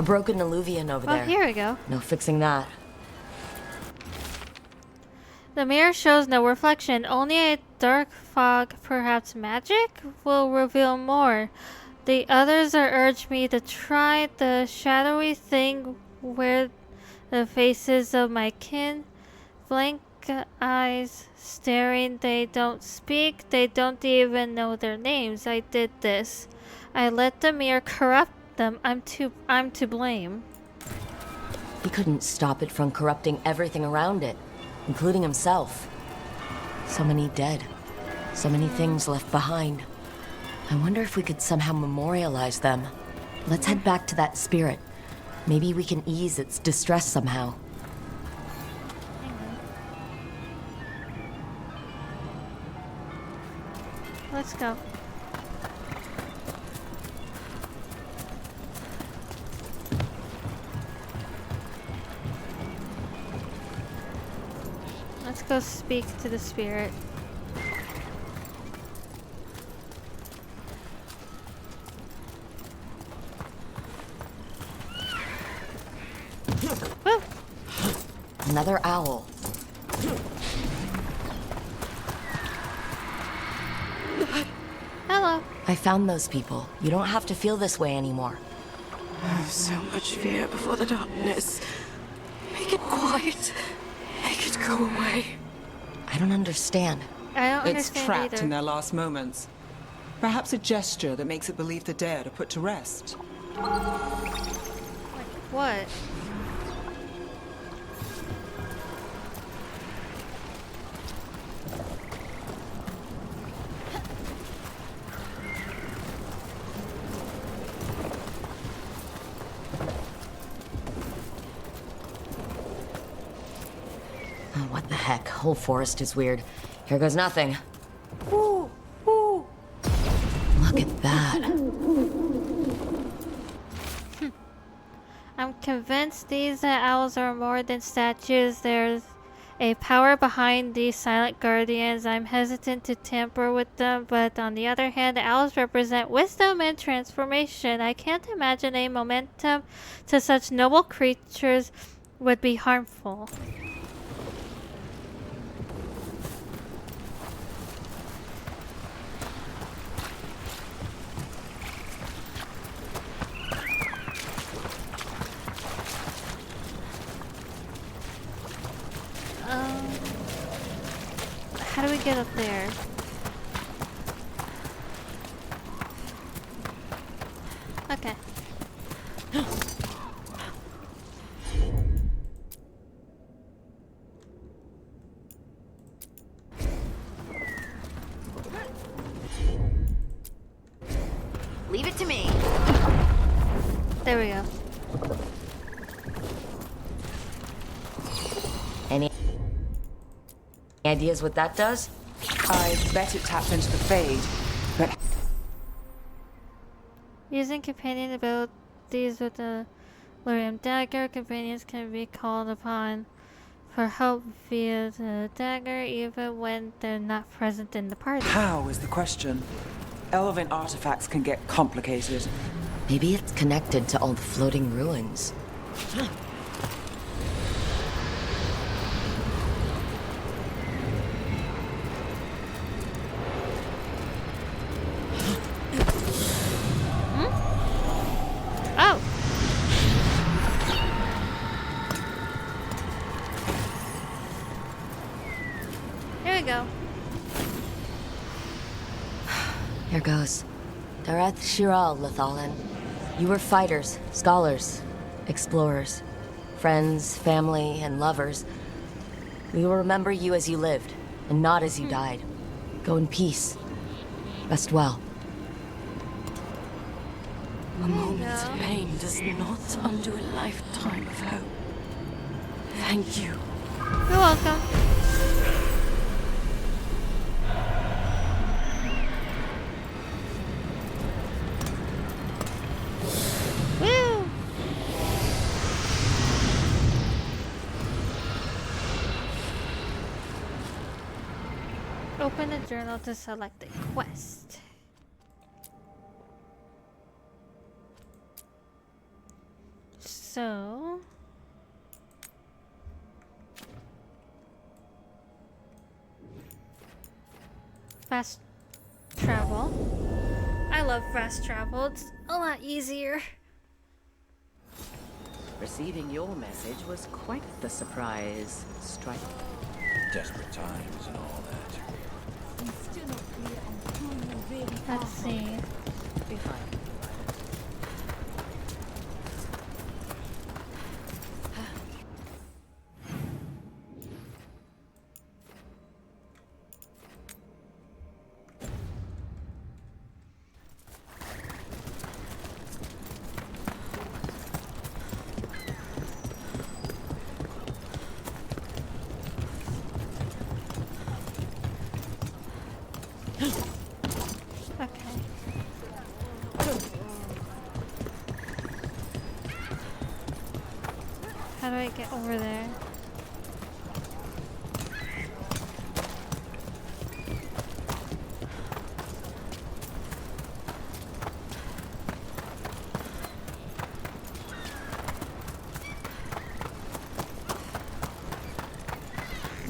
A broken Illuvian over there. Oh, here we go. No fixing that. The mirror shows no reflection, only a dark fog. Perhaps magic will reveal more. The others are urged me to try the shadowy thing where the faces of my kin. Blank eyes staring, they don't speak, they don't even know their names. I did this. I let the mirror corrupt them. I'm to blame. He couldn't stop it from corrupting everything around it, including himself. So many dead. So many things left behind. I wonder if we could somehow memorialize them. Let's head back to that spirit. Maybe we can ease its distress somehow. Let's go. Let's go speak to the spirit. Woo! Another owl. Hello. I found those people. You don't have to feel this way anymore. So much fear before the darkness. Make it quiet. Make it go away. I don't understand. I don't It's understand trapped either. in their last moments. Perhaps a gesture that makes it believe the dead are put to rest. What? Oh, what the heck? Whole forest is weird. Here goes nothing. Ooh, ooh. Look at that. I'm convinced these owls are more than statues. There's a power behind these silent guardians. I'm hesitant to tamper with them, but on the other hand, the owls represent wisdom and transformation. I can't imagine a momentum to such noble creatures would be harmful. How do we get up there? Okay. Leave it to me. There we go. Any ideas what that does? I bet it taps into the Fade, but Using companion abilities with the Lyrium dagger, companions can be called upon for help via the dagger even when they're not present in the party. how is the question? Elven artifacts can get complicated. Maybe it's connected to all the floating ruins. Oh! Here we go. Here goes. Dareth Shiral, Lethalin. You were fighters, scholars, explorers, friends, family, and lovers. We will remember you as you lived, and not as you died. Go in peace. Rest well. A moment's pain does not undo a lifetime of hope. Thank you. You're welcome. Woo! Open a journal to select a quest. So fast travel. I love fast travel. It's a lot easier. Receiving your message was quite the surprise, Stripe. Desperate times and all that. Let's see. Be fine. How do I get over there?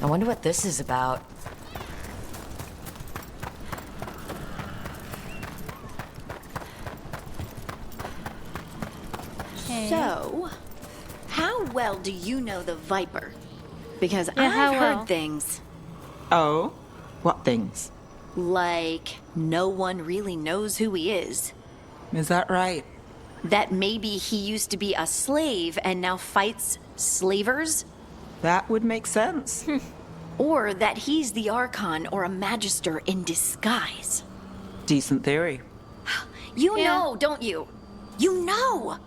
I wonder what this is about. So, how well do you know the Viper? Because Yeah, how I've heard well? things Oh? What things? like no one really knows who he is. Is that right? That maybe he used to be a slave and now fights slavers? That would make sense. Or that he's the Archon or a Magister in disguise. Decent theory. You know, don't you? You know!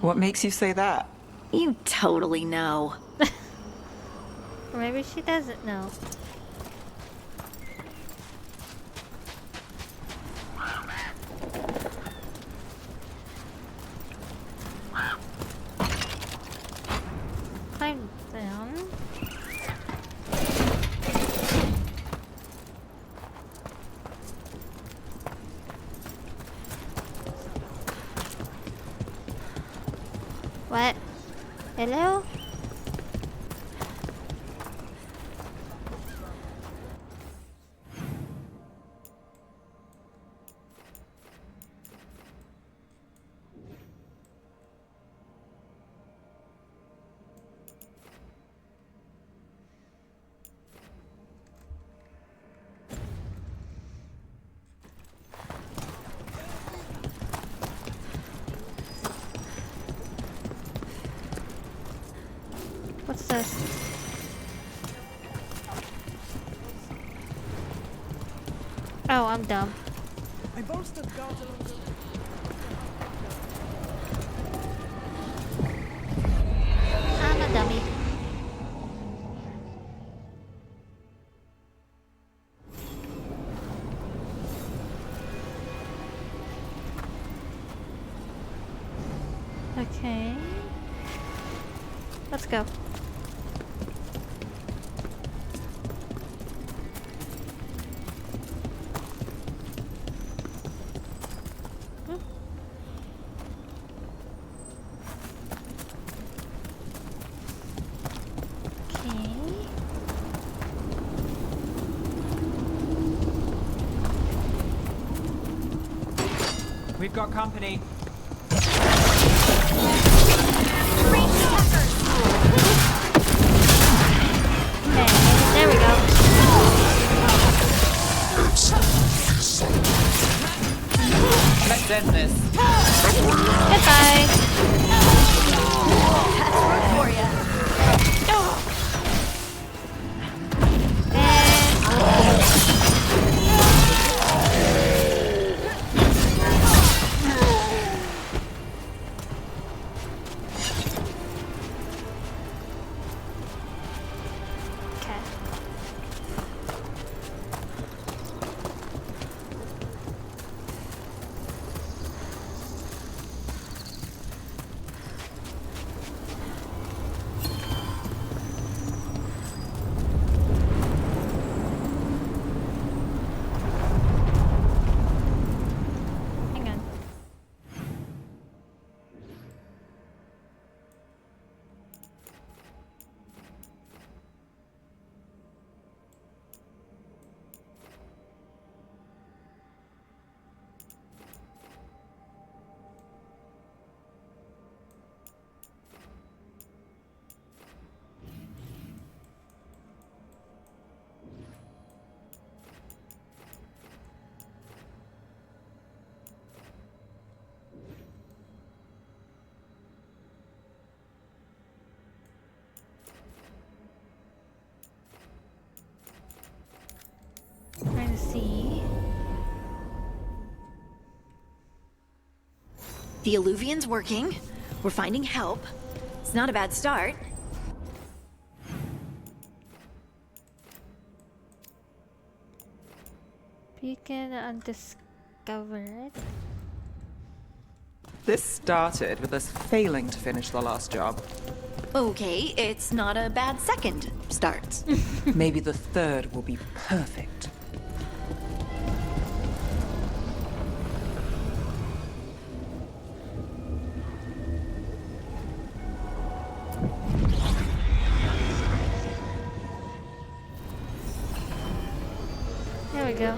What makes you say that? You totally know. Or maybe she doesn't know. Climb down. What? Hello? What's this? Oh, I'm dumb. I'm a dummy. Okay. Let's go. We've got company. There we go. Let's end this. Goodbye. That's work for ya. see. The Illuvian's working. We're finding help. It's not a bad start. Beacon undiscovered. This started with us failing to finish the last job. Okay, it's not a bad second start. Maybe the third will be perfect. There we go.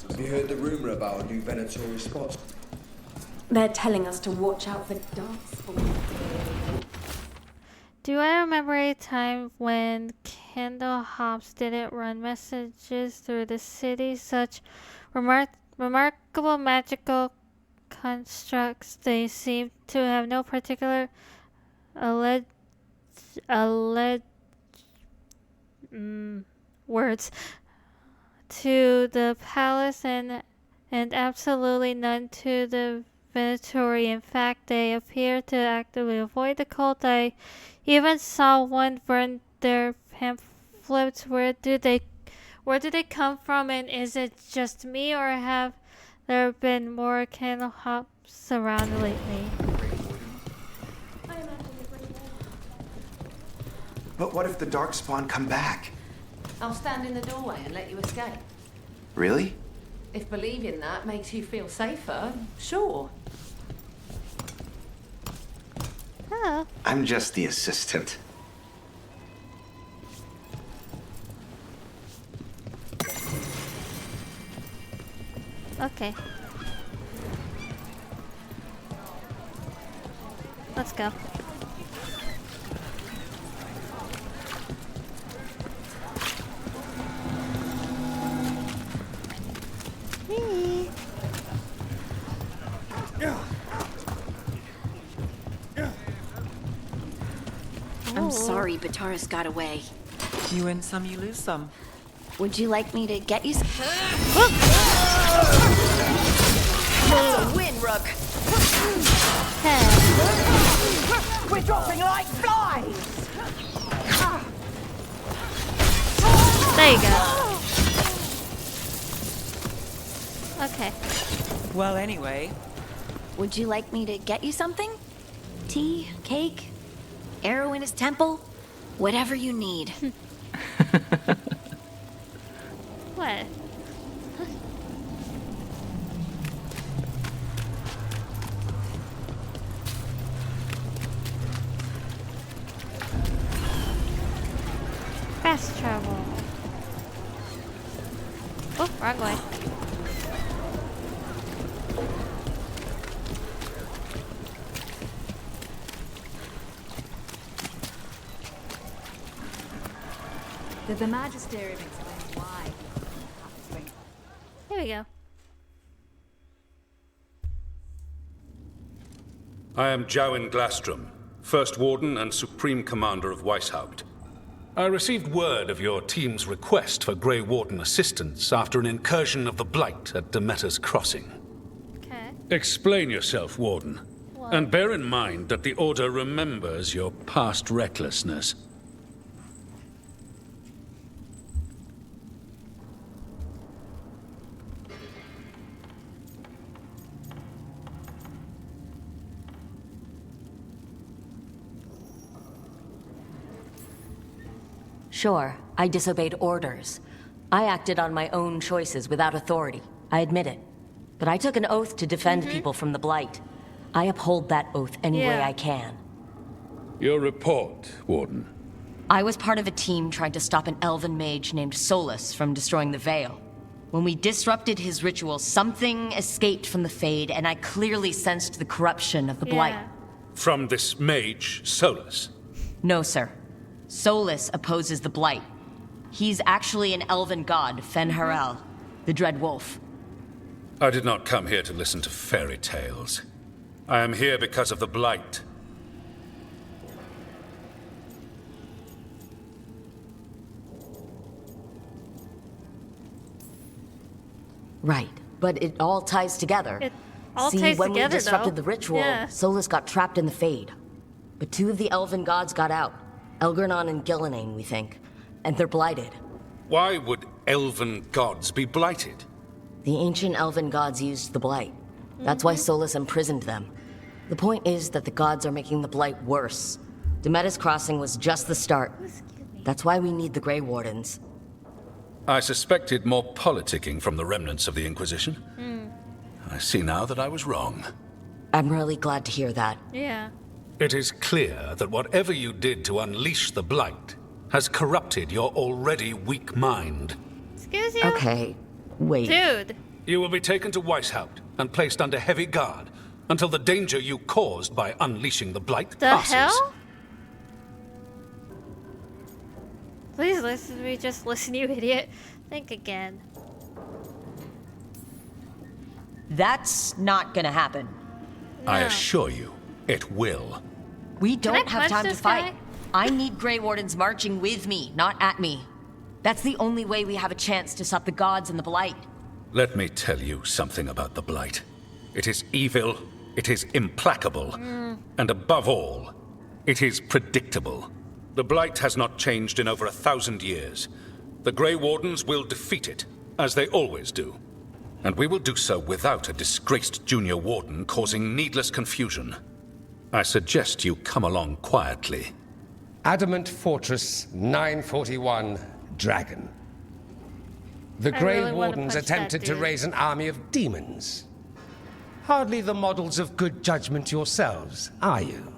Have you heard the rumor about a new Venatori spot? They're telling us to watch out for darkspawn. Do I remember a time when Candle Hops didn't run messages through the city? Such remarkable magical constructs. They seem to have no particular words to the palace and absolutely none to the Venatori. In fact, they appear to actively avoid the cult. I even saw one burn their pamphlets. Where do they come from, and is it just me, or have there been more Candle Hops around lately? But what if the Darkspawn come back? I'll stand in the doorway and let you escape. Really? If believing that makes you feel safer, sure. Oh. I'm just the assistant. Okay. Let's go. Me. I'm sorry Bataris got away. You win some, you lose some. Would you like me to get you some? That's a win, Rook. We're dropping like flies! There you go. Okay. Well, anyway. Would you like me to get you something? Tea? Cake? Arrow in his temple? Whatever you need. What? Fast travel. Oh, wrong way. The Magisterium explains why. Here we go. I am Jowen Glastrom, First Warden and Supreme Commander of Weishaupt. I received word of your team's request for Grey Warden assistance after an incursion of the Blight at Demeter's Crossing. Okay. Explain yourself, Warden. What? And bear in mind that the Order remembers your past recklessness. Sure, I disobeyed orders. I acted on my own choices without authority. I admit it. But I took an oath to defend people from the Blight. I uphold that oath any way I can. Your report, Warden. I was part of a team trying to stop an elven mage named Solus from destroying the Veil. When we disrupted his ritual, something escaped from the Fade, and I clearly sensed the corruption of the Blight. From this mage, Solus? No, sir. Solus opposes the Blight. He's actually an elven god, Fen-Harel, the Dread Wolf. I did not come here to listen to fairy tales. I am here because of the Blight. Right, but it all ties together. It all See, ties when together, we disrupted though. the ritual, Yeah. Solus got trapped in the Fade. But 2 of the elven gods got out. Elgernon and Gillinane, we think. And they're blighted. Why would elven gods be blighted? The ancient elven gods used the blight. That's why Solus imprisoned them. The point is that the gods are making the blight worse. Demetis Crossing was just the start. That's why we need the Grey Wardens. I suspected more politicking from the remnants of the Inquisition. I see now that I was wrong. I'm really glad to hear that. Yeah. It is clear that whatever you did to unleash the Blight has corrupted your already weak mind. Excuse you? Okay, wait. Dude. You will be taken to Weishaupt and placed under heavy guard until the danger you caused by unleashing the Blight The passes. hell? Please listen to me, just listen, you idiot. Think again. That's not gonna happen. I assure you, it will. We Can I don't have punch time to this fight. guy? I need Grey Wardens marching with me, not at me. That's the only way we have a chance to stop the gods and the Blight. Let me tell you something about the Blight. It is evil, it is implacable, and above all, it is predictable. The Blight has not changed in over 1,000 years. The Grey Wardens will defeat it, as they always do. And we will do so without a disgraced junior warden causing needless confusion. I suggest you come along quietly. Adamant Fortress 941 Dragon. The I Grey really wanna Wardens punch that attempted to dude. raise an army of demons. Hardly the models of good judgment yourselves, are you?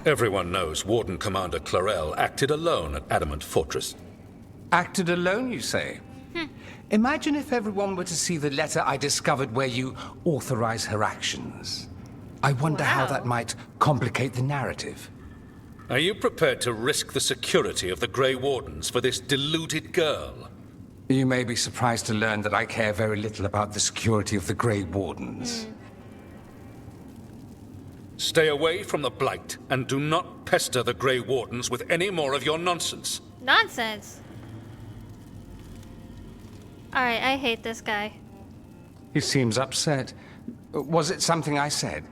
Everyone knows Warden Commander Clarel acted alone at Adamant Fortress. Acted alone, you say? Imagine if everyone were to see the letter I discovered where you authorize her actions. I wonder how that might complicate the narrative. Are you prepared to risk the security of the Grey Wardens for this deluded girl? You may be surprised to learn that I care very little about the security of the Grey Wardens. Stay away from the Blight, and do not pester the Grey Wardens with any more of your nonsense. Nonsense. Alright, I hate this guy. He seems upset. Was it something I said?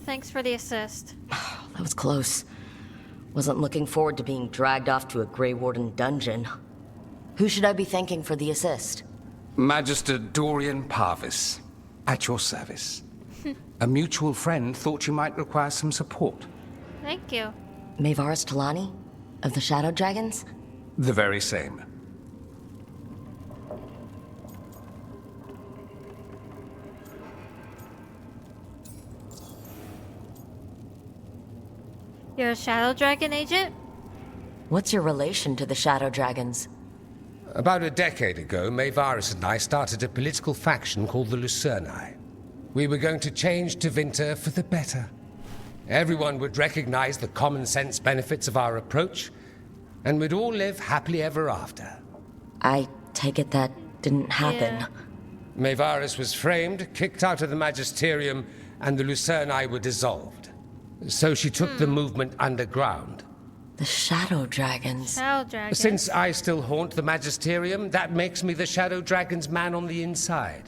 Thanks for the assist. That was close. Wasn't looking forward to being dragged off to a Grey Warden dungeon. Who should I be thanking for the assist? Magister Dorian Parvis, at your service. A mutual friend thought you might require some support. Thank you. Maevaris Talani? Of the Shadow Dragons? The very same. You're a Shadow Dragon agent? What's your relation to the Shadow Dragons? About a decade ago, Maevaris and I started a political faction called the Lucerni. We were going to change Tevinter for the better. Everyone would recognize the common sense benefits of our approach, and we'd all live happily ever after. I take it that didn't happen. Yeah. Maevaris was framed, kicked out of the Magisterium, and the Lucerni were dissolved. So she took the movement underground. The Shadow Dragons. Shadow Dragons. Since I still haunt the Magisterium, that makes me the Shadow Dragon's man on the inside.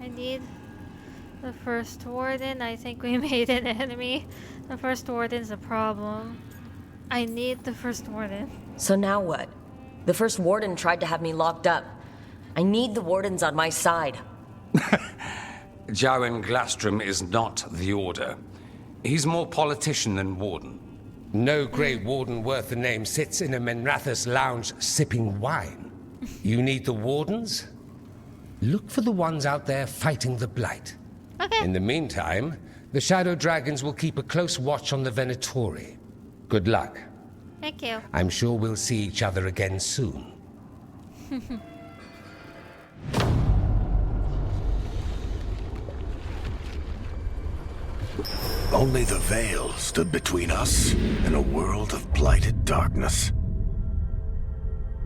I need the First Warden. I think we made an enemy. The First Warden's a problem. I need the First Warden. So now what? The First Warden tried to have me locked up. I need the Wardens on my side. Jowen Glastrom is not the Order. He's more politician than Warden. No Grey Warden worth the name sits in a Menrathus lounge sipping wine. You need the Wardens? Look for the ones out there fighting the Blight. Okay. In the meantime, the Shadow Dragons will keep a close watch on the Venatori. Good luck. Thank you. I'm sure we'll see each other again soon. Only the veil stood between us and a world of blighted darkness.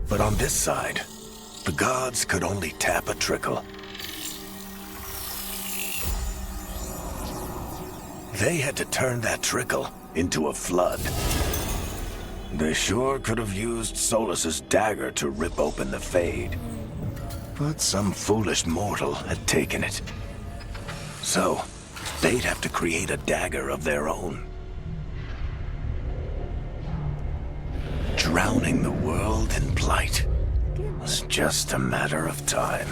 But on this side, the gods could only tap a trickle. They had to turn that trickle into a flood. They sure could have used Solus's dagger to rip open the Fade. But some foolish mortal had taken it. So, they'd have to create a dagger of their own. Drowning the world in blight was just a matter of time.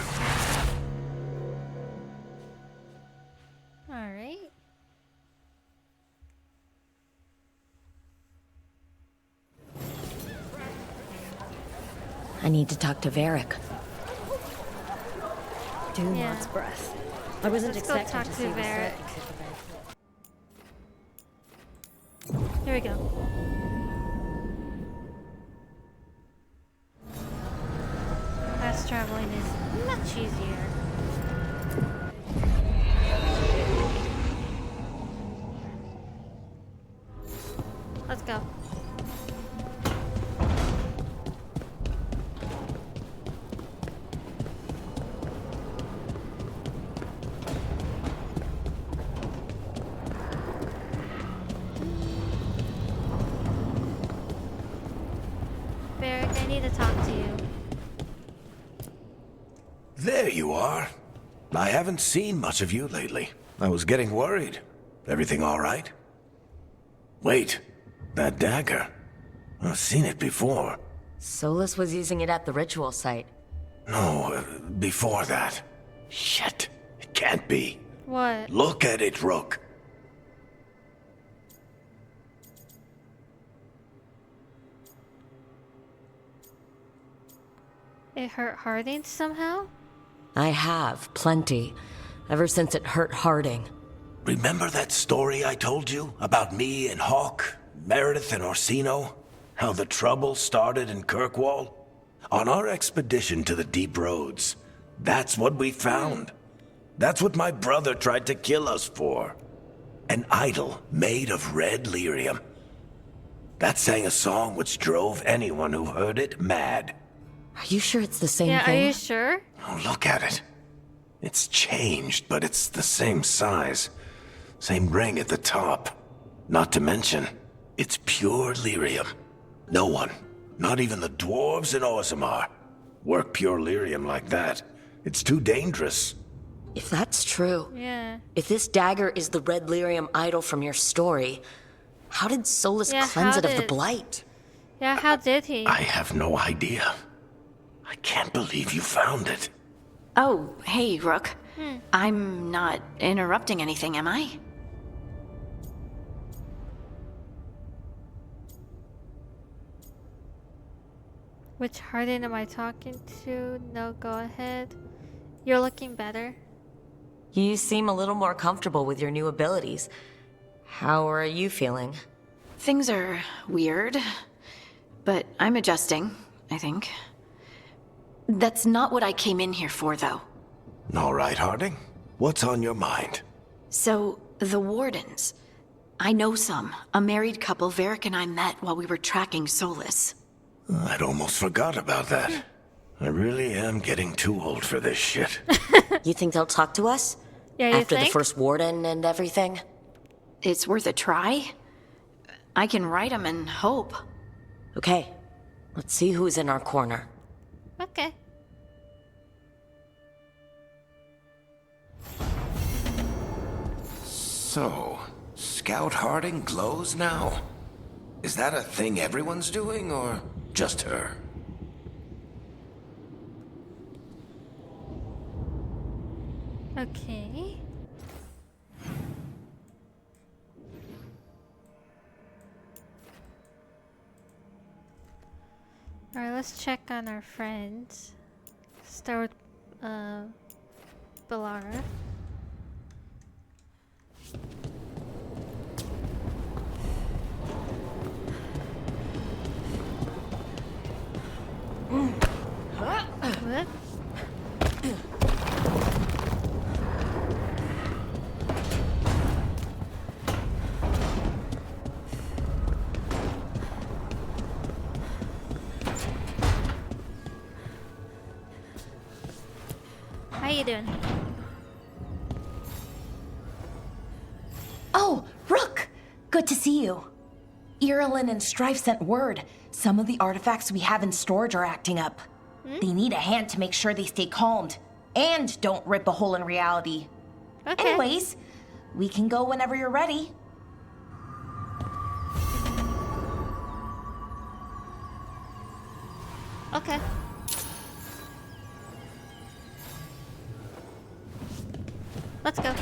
Alright. I need to talk to Varric. Yeah. breath. I wasn't Let's go expecting talk to to see the Varric. circus. Here we go. Fast traveling is much easier. Let's go. Varric, I need to talk to you. There you are. I haven't seen much of you lately. I was getting worried. Everything all right? Wait, that dagger. I've seen it before. Solus was using it at the ritual site. No, before that. Shit, it can't be. What? Look at it, Rook. It hurt Harding somehow? I have, plenty. Ever since it hurt Harding. Remember that story I told you about me and Hawk, Meredith and Orsino? How the trouble started in Kirkwall? On our expedition to the Deep Roads, that's what we found. That's what my brother tried to kill us for. An idol made of red lyrium. That sang a song which drove anyone who heard it mad. Are you sure it's the same Yeah, thing? are you sure? Oh, look at it. It's changed, but it's the same size. Same ring at the top. Not to mention, it's pure lyrium. No one, not even the dwarves in Orzammar, work pure lyrium like that. It's too dangerous. If that's true, Yeah. if this dagger is the red lyrium idol from your story, how did Solus Yeah, cleanse how it of the did- blight? Yeah, how did he? I have no idea. I can't believe you found it. Oh, hey, Rook. I'm not interrupting anything, am I? Which Harding am I talking to? No, go ahead. You're looking better. You seem a little more comfortable with your new abilities. How are you feeling? Things are weird, but I'm adjusting, I think. That's not what I came in here for, though. All right, Harding. What's on your mind? So, the Wardens. I know some. A married couple Varric and I met while we were tracking Solus. I'd almost forgot about that. I really am getting too old for this shit. You think they'll talk to us? Yeah, you After think? the first warden and everything? It's worth a try. I can write them and hope. Okay, let's see who's in our corner. Okay. So, Scout Harding glows now? Is that a thing everyone's doing, or just her? Okay. Alright, let's check on our friends. Start with, Bellara. What? How you doing? Oh, Rook! Good Good to see you. Irulan and Strife sent word. Some of the artifacts we have in storage are acting up. They need a hand to make sure they stay calmed. And don't rip a hole in reality. Okay. Anyways, we can go whenever you're ready. Okay. Let's go.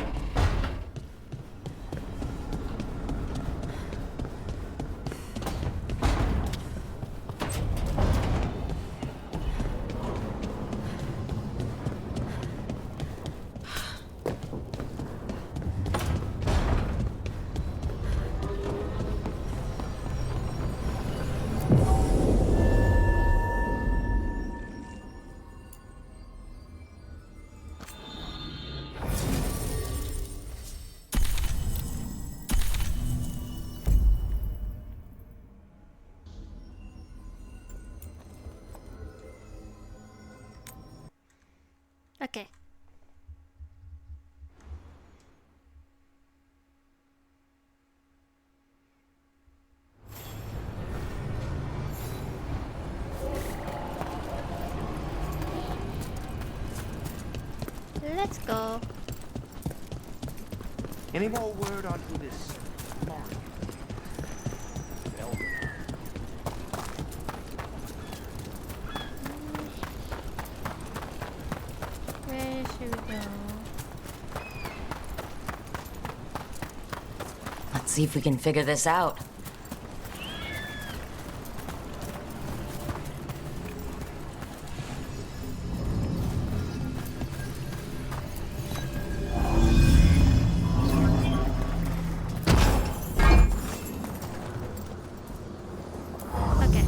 Okay. Let's go. Any more word on who this Mark is? Veilguard. Where should we go? Let's see if we can figure this out. Okay.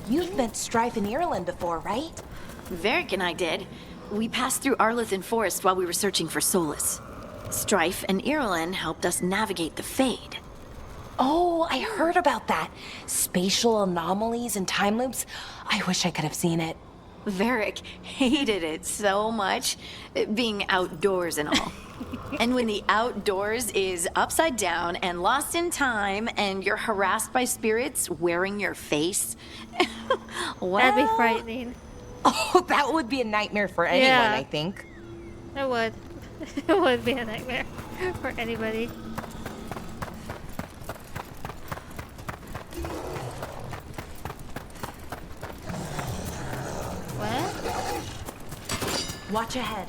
You've met Strife and Irulan before, right? Varric and I did. We passed through Arlithan Forest while we were searching for Solace. Strife and Irulan helped us navigate the Fade. Oh, I heard about that. Spatial anomalies and time loops. I wish I could have seen it. Varric hated it so much, being outdoors and all. And when the outdoors is upside down and lost in time and you're harassed by spirits wearing your face, well... That'd be frightening. Oh, that would be a nightmare for anyone, Yeah. I think. It would. It would be a nightmare for anybody. What? Watch ahead.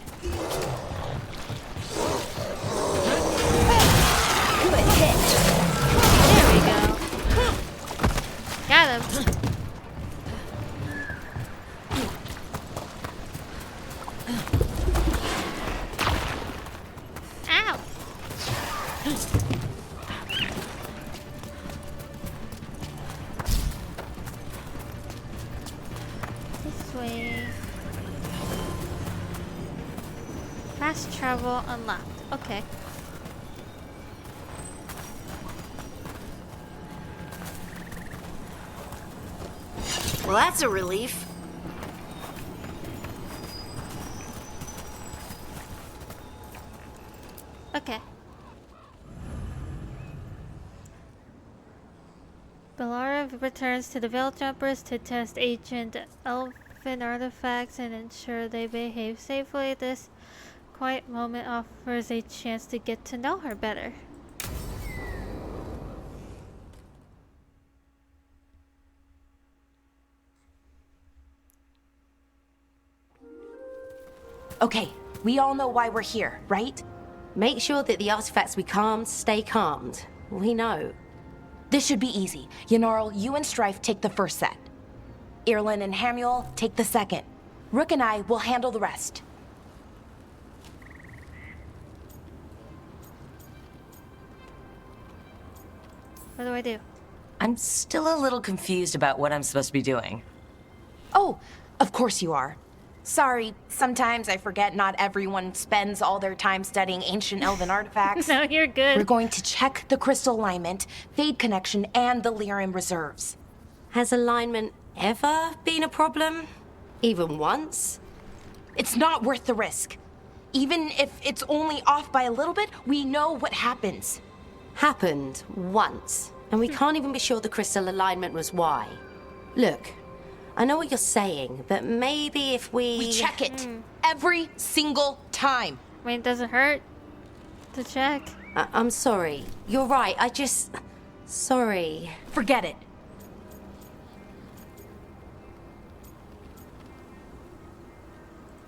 Good hit. There we go. Got him. Ow. This way. Fast travel unlocked. Okay. Well, that's a relief. Okay. Belara returns to the Veil Jumpers to test ancient elfin artifacts and ensure they behave safely. This quiet moment offers a chance to get to know her better. Okay, we all know why we're here, right? Make sure that the artifacts we calmed stay calmed. We know. This should be easy. Yanarl, you and Strife take the first set. Irulan and Hamuel take the second. Rook and I will handle the rest. What do I do? I'm still a little confused about what I'm supposed to be doing. Oh, of course you are. Sorry, sometimes I forget not everyone spends all their time studying ancient elven artifacts. No, you're good. We're going to check the crystal alignment, fade connection, and the lyrium reserves. Has alignment ever been a problem? Even once? It's not worth the risk. Even if it's only off by a little bit, we know what happens. Happened once, and we can't even be sure the crystal alignment was why. Look, I know what you're saying, but maybe if We check it every single time. I mean, does it hurt to check? I'm sorry. You're right. Sorry. Forget it.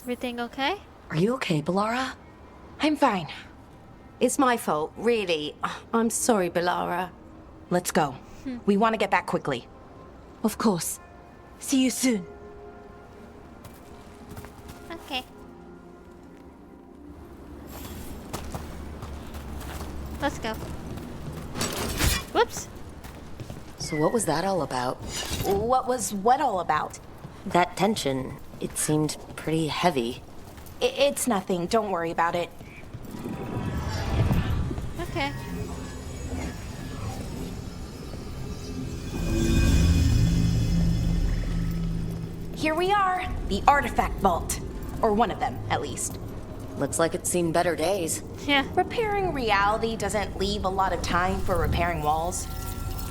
Everything okay? Are you okay, Balara? I'm fine. It's my fault, really. I'm sorry, Balara. Let's go. We want to get back quickly. Of course. See you soon. Okay. Let's go. Whoops. So what was that all about? What was what all about? That tension, it seemed pretty heavy. It's nothing. Don't worry about it. Okay. Here we are. The artifact vault. Or one of them, at least. Looks like it's seen better days. Yeah. Repairing reality doesn't leave a lot of time for repairing walls.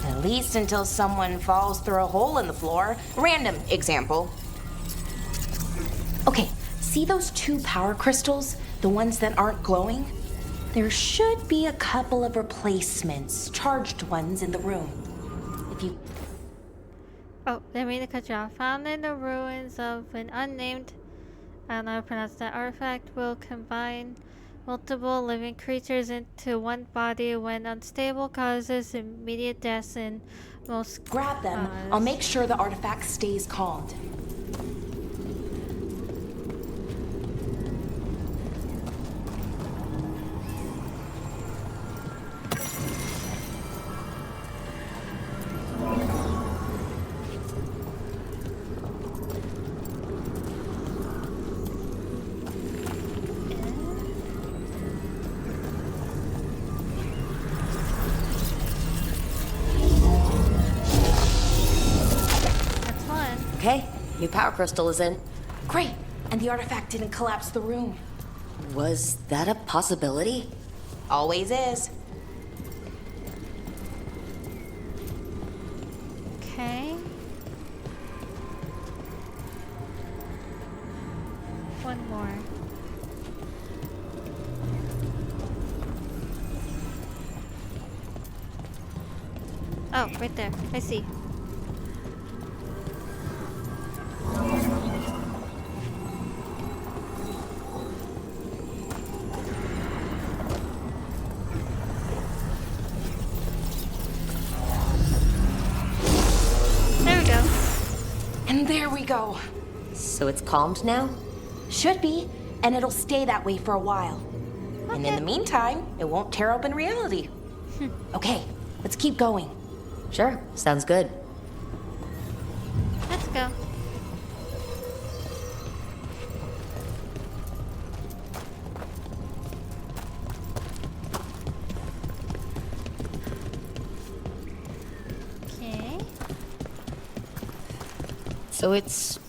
At least until someone falls through a hole in the floor. Random example. Okay, see those 2 power crystals? The ones that aren't glowing? There should be a couple of replacements, charged ones in the room. If you... Oh, didn't mean to cut you off. Found in the ruins of an unnamed, I don't know how to pronounce that, artifact will combine multiple living creatures into one body when unstable, causes immediate deaths in most grab them. I'll make sure the artifact stays calmed. Okay, new power crystal is in. Great, and the artifact didn't collapse the room. Was that a possibility? Always is. Okay. One more. Oh, right there. I see. There we go. And there we go. So it's calmed now? Should be, and it'll stay that way for a while. Okay. And in the meantime, it won't tear open reality. Okay, let's keep going. Sure, sounds good. Let's go. Okay. So it's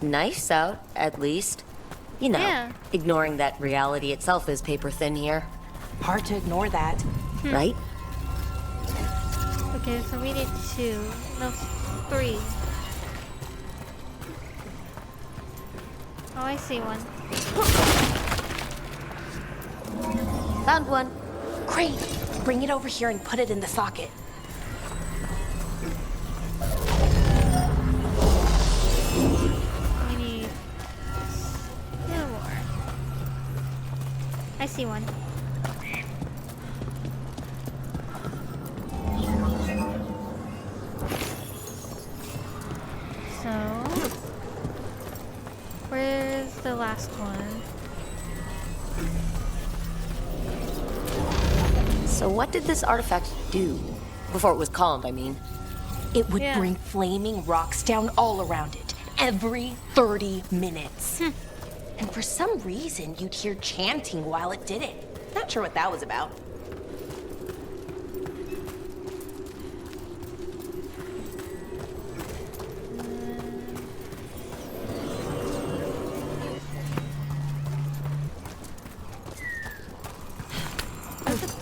nice out, at least. You know, Yeah. ignoring that reality itself is paper thin here. Hard to ignore that. Right? Okay, so we need 2. No, 3. Oh, I see one. Found one. Great. Bring it over here and put it in the socket. We need 2 more. I see one. So, where's the last one? So what did this artifact do? Before it was calmed, I mean. It would bring flaming rocks down all around it, every 30 minutes. And for some reason, you'd hear chanting while it did it. Not sure what that was about.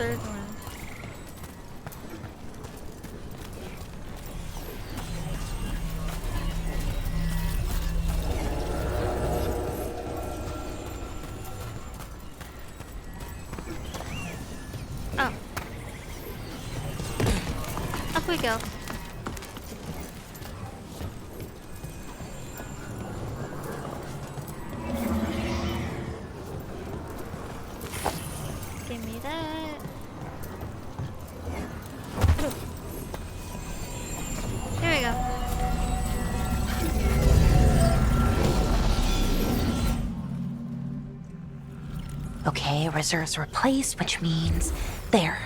third one. Oh. Up we go. Give me that. There we go. Okay, reserves replaced, which means there.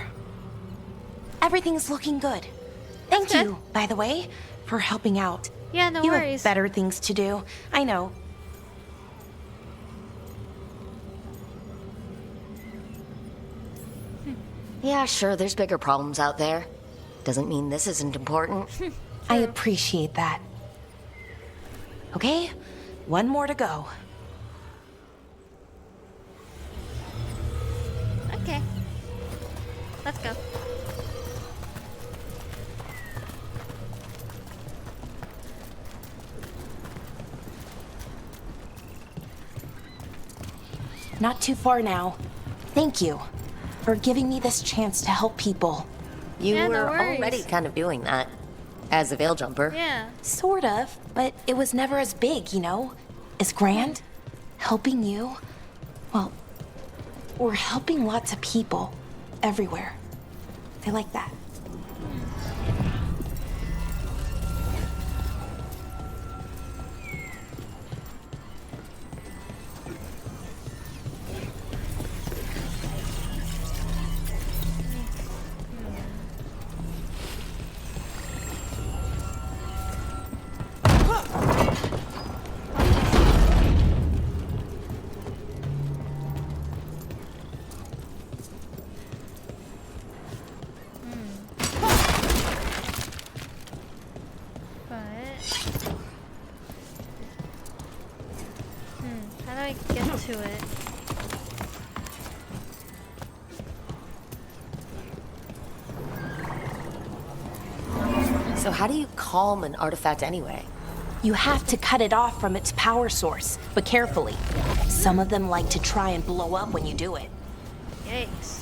Everything's looking good. Thank you, by the way, for helping out. Yeah, no you worries. have better things to do. I know. Yeah, sure, there's bigger problems out there. Doesn't mean this isn't important. I appreciate that. Okay, one more to go. Okay. Let's go. Not too far now. Thank you for giving me this chance to help people. You Yeah, no were worries. already kind of doing that. As a veil jumper. Yeah. Sort of, but it was never as big, you know? As grand. Helping you. Well, we're helping lots of people. Everywhere. I like that. How do I get to it? So how do you calm an artifact anyway? You have to cut it off from its power source, but carefully. Some of them like to try and blow up when you do it. Yikes.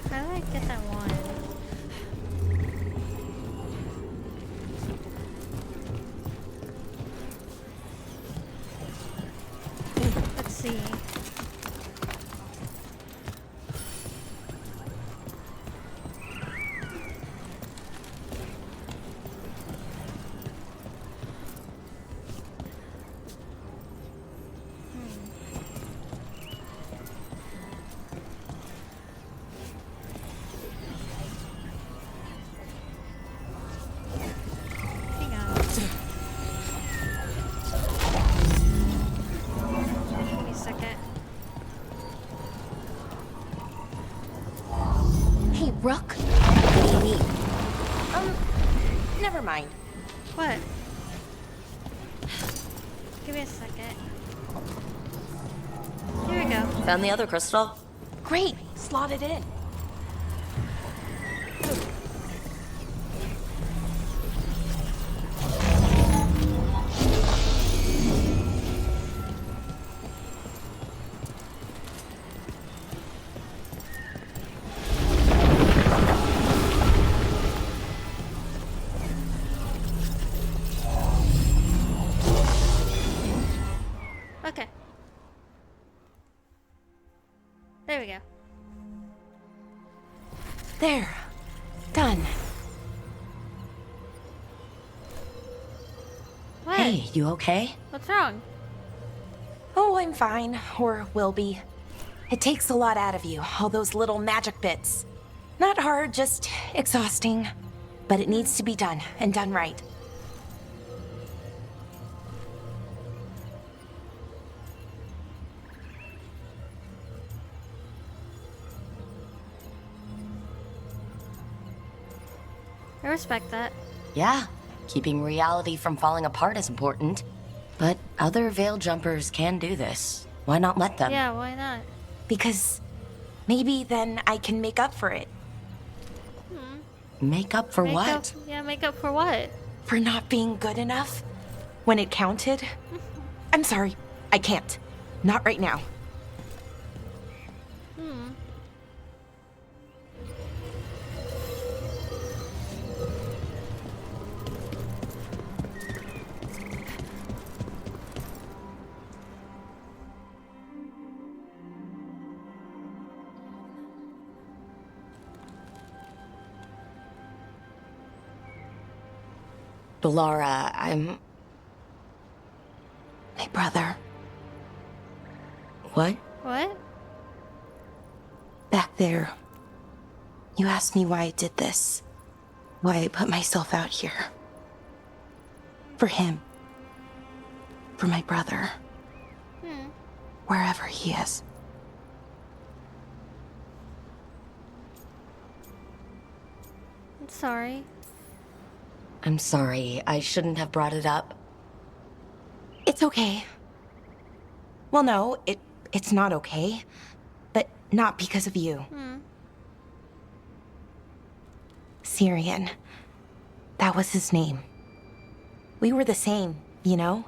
How do I get that one? Let's see. Hang on. Give me a second. Hey, Rook. What do you need? Never mind. What? Give me a second. Here we go. Found the other crystal? Great. Slot it in. Okay. There we go. There. Done. What? Hey, you okay? What's wrong? Oh, I'm fine. Or will be. It takes a lot out of you, all those little magic bits. Not hard, just exhausting. But it needs to be done, and done right. I respect that. Yeah, keeping reality from falling apart is important. But other veil jumpers can do this. Why not let them? Yeah, why not? Because maybe then I can make up for it. Make up for what? Yeah, make up for what? For not being good enough when it counted. I'm sorry, I can't. Not right now. Laura, I'm... My brother. What? What? Back there. You asked me why I did this. Why I put myself out here. For him. For my brother. Wherever he is. I'm sorry. I'm sorry. I shouldn't have brought it up. It's okay. Well, no, it's not okay. But not because of you. Syrian. That was his name. We were the same, you know?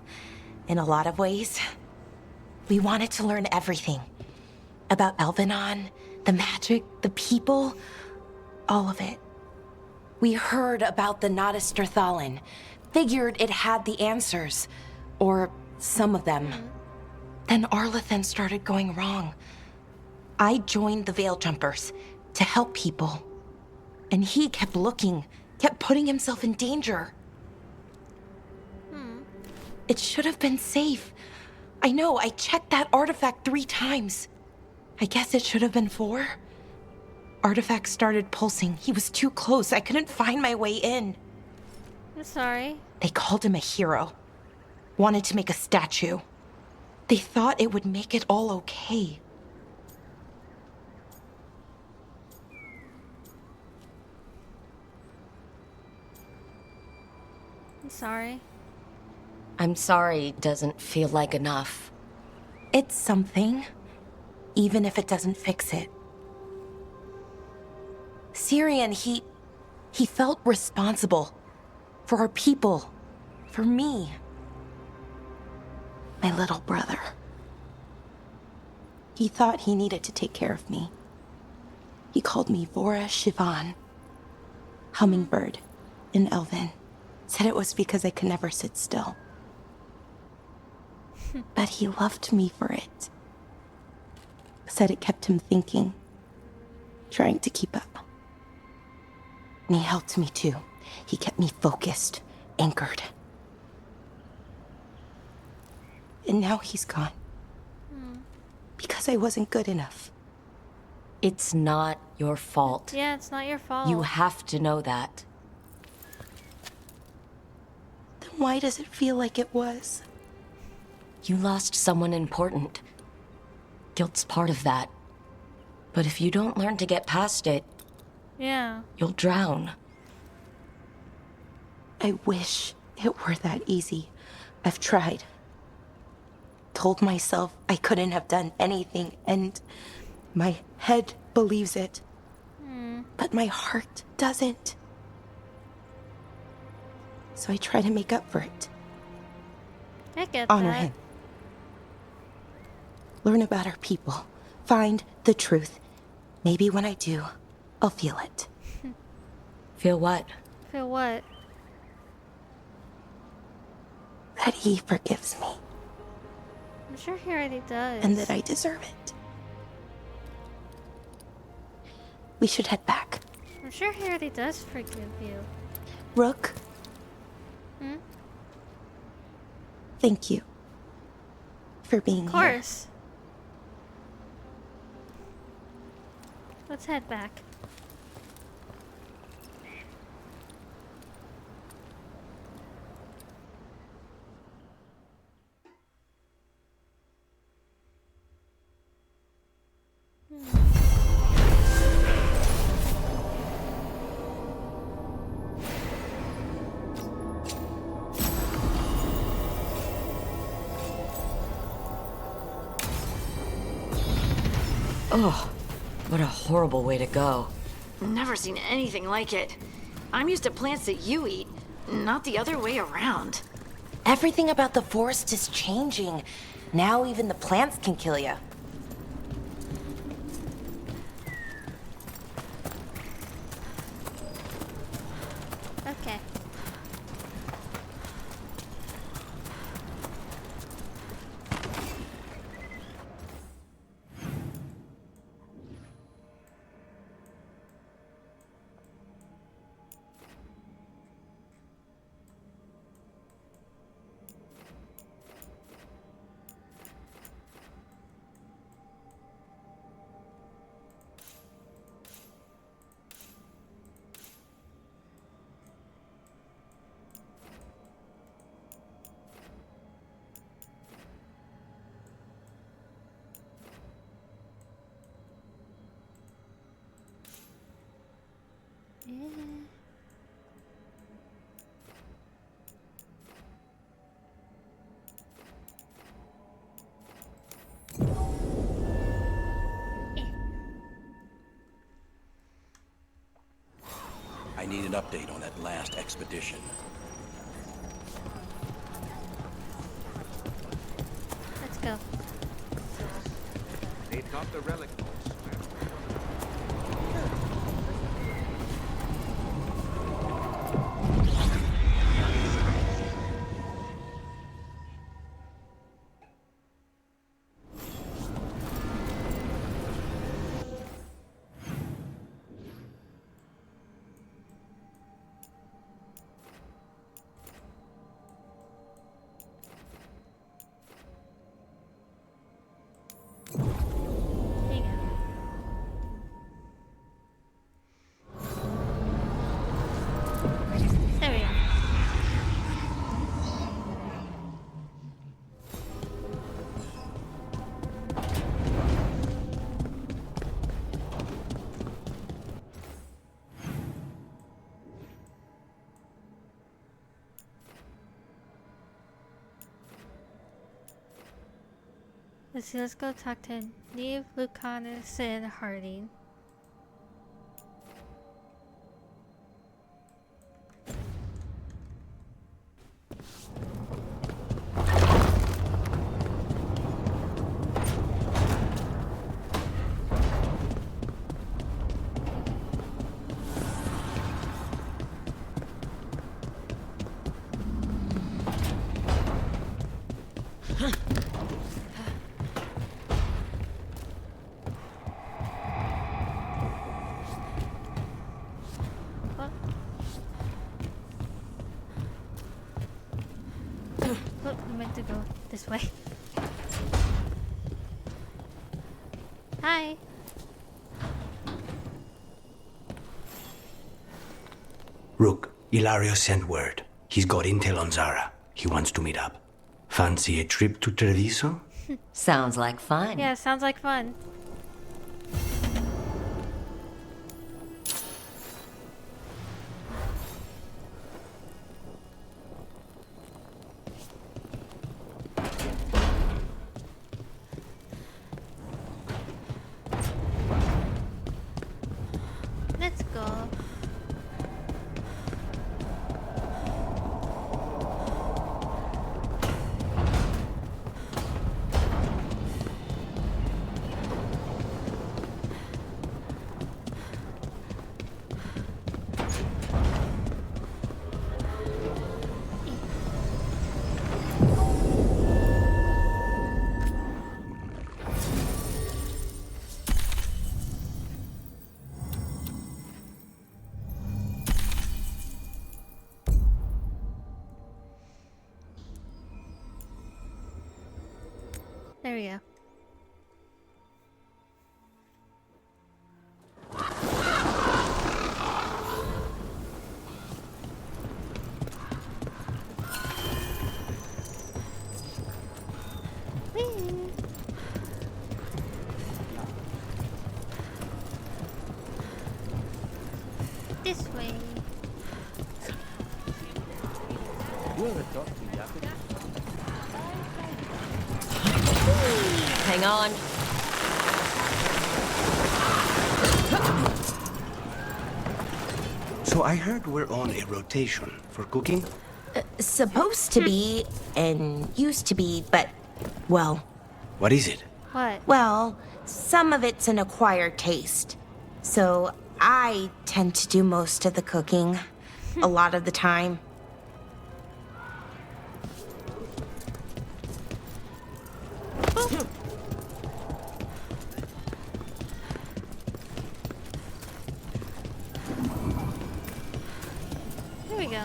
In a lot of ways. We wanted to learn everything. About Elvenon, the magic, the people, all of it. We heard about the Notisterthalin. Figured it had the answers. Or some of them. Then Arlathan started going wrong. I joined the Veil Jumpers to help people. And he kept looking, kept putting himself in danger. It should have been safe. I know, I checked that artifact 3 times. I guess it should have been 4. Artifact started pulsing. He was too close. I couldn't find my way in. I'm sorry. They called him a hero. Wanted to make a statue. They thought it would make it all okay. I'm sorry. I'm sorry doesn't feel like enough. It's something. Even if it doesn't fix it. Syrian, he felt responsible. For our people. For me. My little brother. He thought he needed to take care of me. He called me Vora Shivan. Hummingbird. In Elven. Said it was because I could never sit still. But he loved me for it. Said it kept him thinking. Trying to keep up. And he helped me too. He kept me focused. Anchored. And now he's gone. Because I wasn't good enough. It's not your fault. Yeah, it's not your fault. You have to know that. Then why does it feel like it was? You lost someone important. Guilt's part of that. But if you don't learn to get past it, yeah, you'll drown. I wish it were that easy. I've tried. Told myself I couldn't have done anything, and my head believes it. But my heart doesn't. So I try to make up for it. I get Honor that. him. Learn about our people. Find the truth. Maybe when I do, I'll feel it. Feel what? Feel what? That he forgives me. I'm sure he already does. And that I deserve it. We should head back. I'm sure he already does forgive you. Rook, thank you. For being Of here. course. Let's head back. Ugh, what a horrible way to go. Never seen anything like it. I'm used to plants that you eat, not the other way around. Everything about the forest is changing. Now even the plants can kill you. Okay. I need an update on that last expedition. Let's go. They got the relic. There we go. Let's go talk to Neve, Lucanus, and Harding. Look, I meant to go this way. Hi. Rook, Ilario sent word. He's got intel on Zara. He wants to meet up. Fancy a trip to Treviso? Sounds like fun. Yeah, sounds like fun. Let's go. There we go. Whee! This way. Hang on. So I heard we're on a rotation for cooking? Supposed to be, and used to be, but, well... What is it? What? Well, some of it's an acquired taste. So I tend to do most of the cooking, a lot of the time. Here we go.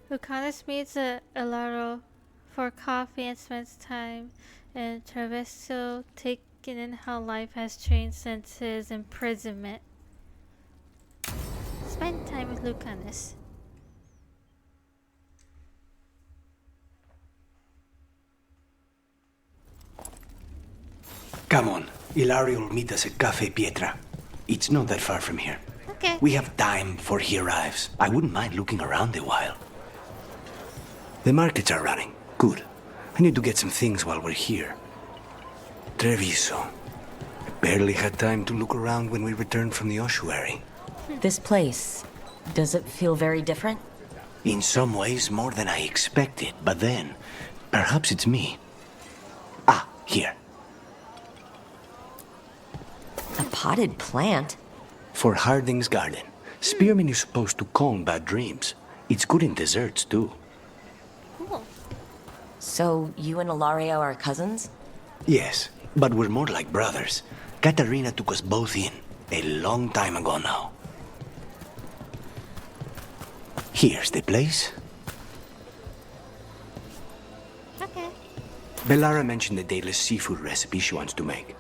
Lucanus meets Alaro for coffee and spends time in Travesso, taking in how life has changed since his imprisonment. Spend time with Lucanus. Come on. Ilario will meet us at Cafe Pietra. It's not that far from here. Okay. We have time before he arrives. I wouldn't mind looking around a while. The markets are running. Good. I need to get some things while we're here. Treviso. I barely had time to look around when we returned from the ossuary. This place, does it feel very different? In some ways, more than I expected. But then, perhaps it's me. Ah, here. A potted plant? For Harding's garden. Spearmint is supposed to calm bad dreams. It's good in desserts, too. Cool. So, you and Ilario are cousins? Yes, but we're more like brothers. Katarina took us both in, a long time ago now. Here's the place. Okay. Bellara mentioned the dayless seafood recipe she wants to make.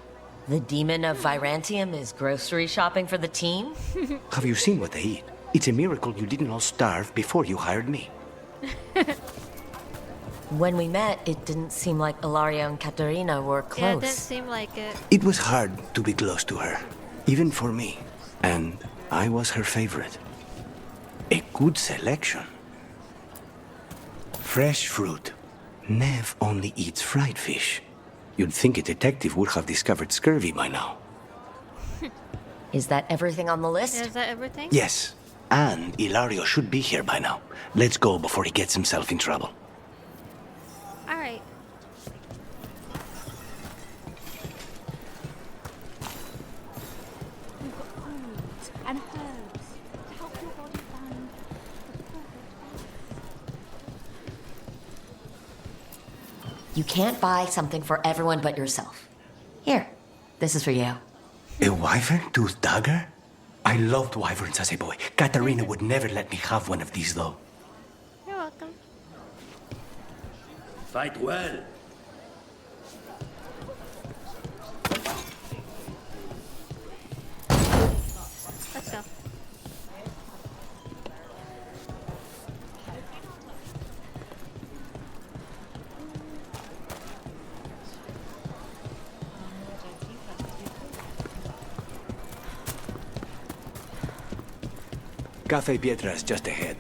The demon of Virantium is grocery shopping for the team? Have you seen what they eat? It's a miracle you didn't all starve before you hired me. When we met, it didn't seem like Ilario and Katerina were close. Yeah, it didn't seem like it. It was hard to be close to her, even for me. And I was her favorite. A good selection. Fresh fruit. Nev only eats fried fish. You'd think a detective would have discovered scurvy by now. Is that everything on the list? Is that everything? Yes, and Ilario should be here by now. Let's go before he gets himself in trouble. Alright. And herbs to help your body find the perfect You can't buy something for everyone but yourself. Here, this is for you. A wyvern tooth dagger? I loved wyverns as a boy. Katarina would never let me have one of these, though. You're welcome. Fight well. Let's go. Cafe Pietra is just ahead.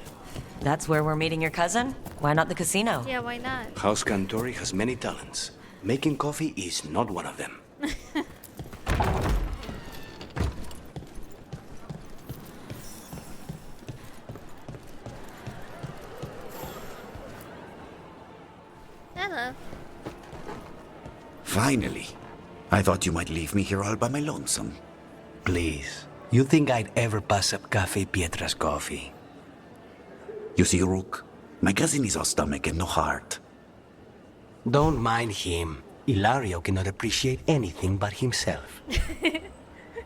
That's where we're meeting your cousin? Why not the casino? Yeah, why not? House Cantori has many talents. Making coffee is not one of them. Hello. Finally. I thought you might leave me here all by my lonesome. Please. You think I'd ever pass up Cafe Pietra's coffee? You see, Rook, my cousin is all stomach and no heart. Don't mind him. Ilario cannot appreciate anything but himself.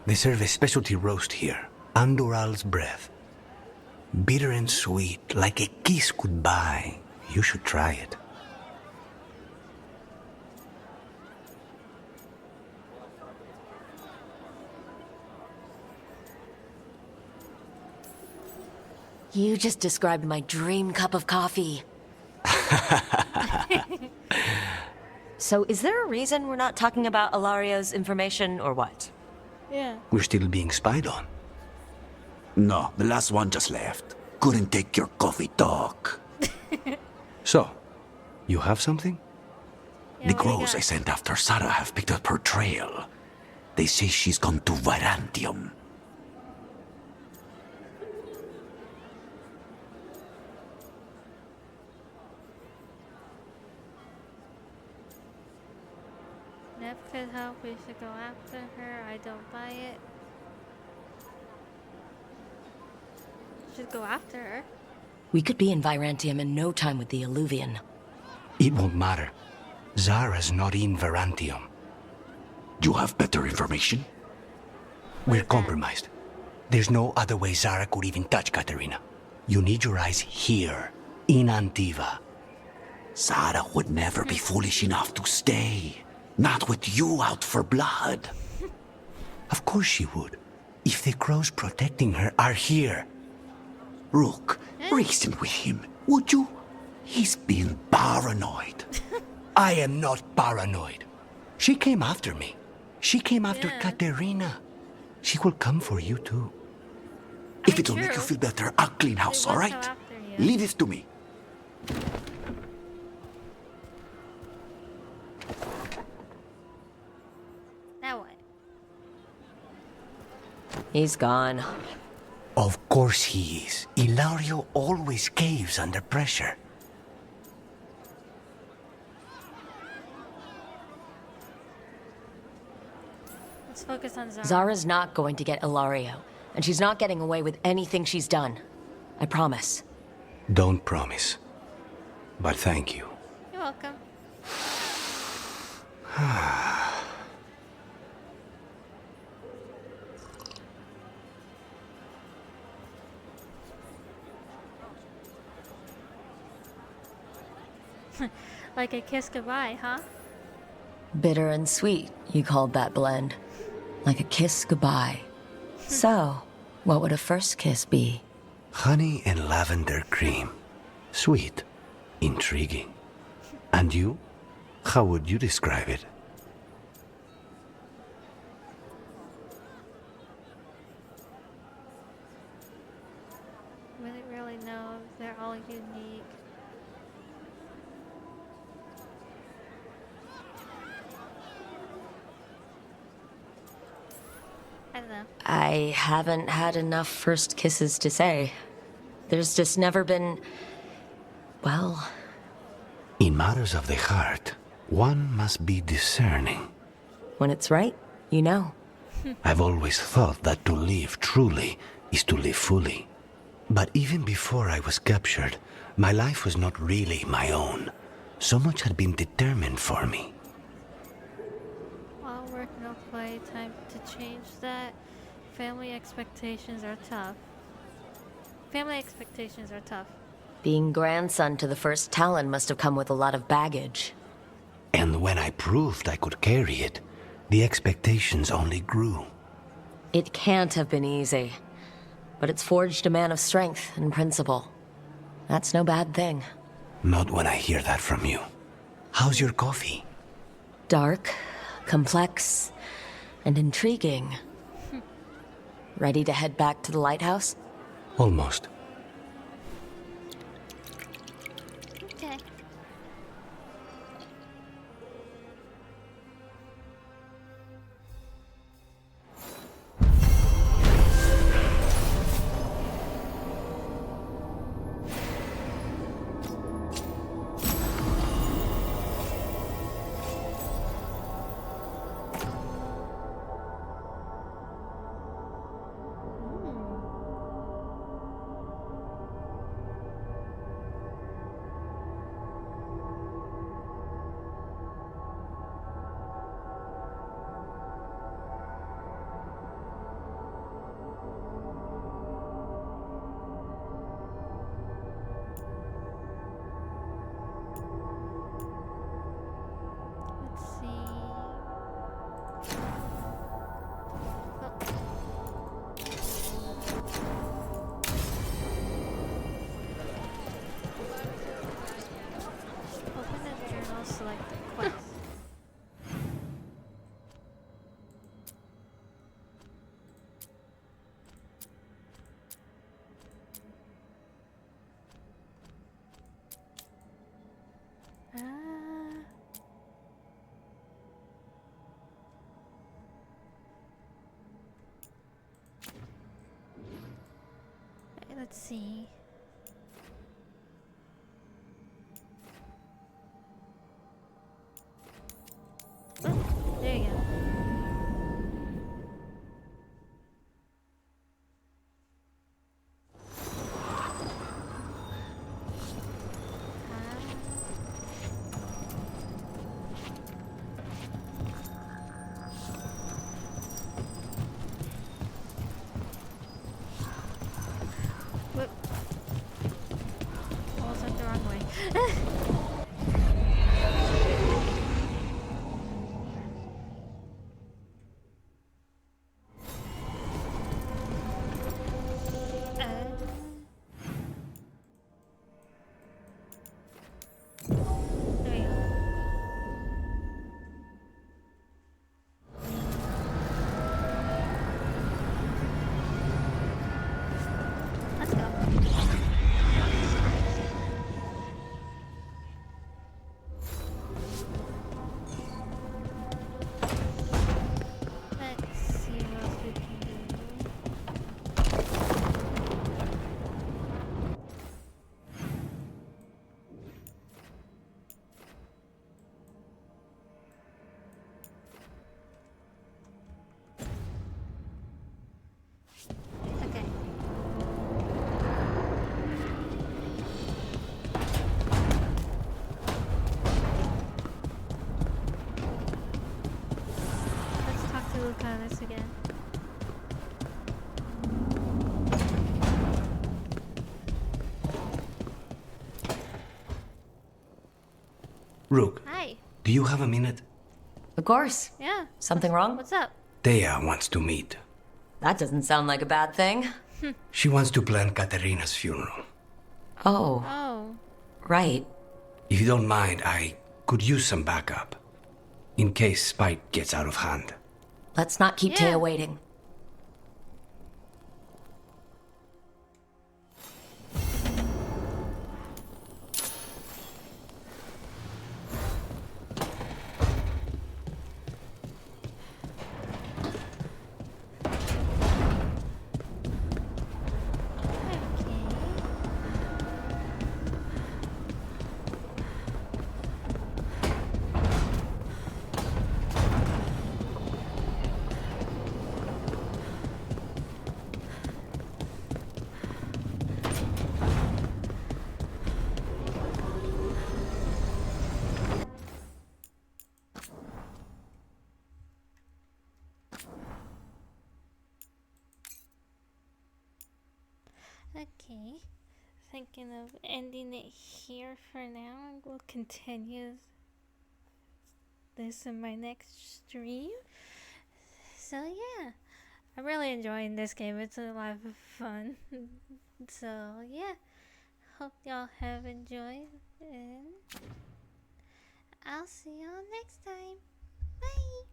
They serve a specialty roast here, Andoral's breath. Bitter and sweet, like a kiss goodbye. You should try it. You just described my dream cup of coffee. So is there a reason we're not talking about Ilario's information or what? Yeah. We're still being spied on. No, the last one just left. Couldn't take your coffee talk. So, You have something? The crows I sent after Sarah have picked up her trail. They say she's gone to Virantium. Neb could help. We should go after her. I don't buy it. Should go after her. We could be in Virantium in no time with the Illuvian. It won't matter. Zara's not in Virantium. You have better information? We're compromised. There's no other way Zara could even touch Katerina. You need your eyes here, in Antiva. Zara would never be foolish enough to stay. Not with you out for blood. Of course she would. If the crows protecting her are here. Rook, reason with him, would you? He's being paranoid. I am not paranoid. She came after me. She came after Katerina. She will come for you too. If it'll make you feel better, I'll clean house, all right? Leave it to me. Now what? He's gone. Of course he is. Ilario always caves under pressure. Let's focus on Zara. Zara's not going to get Ilario, and she's not getting away with anything she's done. I promise. Don't promise. But thank you. You're welcome. Like a kiss goodbye, huh? Bitter and sweet, you called that blend. Like a kiss goodbye. So, what would a first kiss be? Honey and lavender cream. Sweet. Intriguing. And you? How would you describe it? Wouldn't really know. They're all unique. I don't know. I haven't had enough first kisses to say. There's just never been... well... In matters of the heart, one must be discerning. When it's right, you know. I've always thought that to live truly is to live fully. But even before I was captured, my life was not really my own. So much had been determined for me. All work, no play. Time to change that. Family expectations are tough. Family expectations are tough. Being grandson to the first Talon must have come with a lot of baggage. And when I proved I could carry it, the expectations only grew. It can't have been easy. But it's forged a man of strength and principle. That's no bad thing. Not when I hear that from you. How's your coffee? Dark, complex, and intriguing. Ready to head back to the lighthouse? Almost. Okay. see. Oh, there you go. Whoop. Almost went the wrong way. There we go. Let's go. Let's see what else we can do. Okay. Let's talk to Lucanus again. Rook, Hi. do you have a minute? Of course. Yeah. Something wrong? What's up? Dea wants to meet. That doesn't sound like a bad thing. She wants to plan Katerina's funeral. Oh, Oh. right. If you don't mind, I could use some backup. In case Spite gets out of hand. Let's not keep Yeah. Taya waiting. Okay, thinking of ending it here for now, and we'll continue this in my next stream. So yeah, I'm really enjoying this game. It's a lot of fun. So yeah, hope y'all have enjoyed, and I'll see y'all next time. Bye!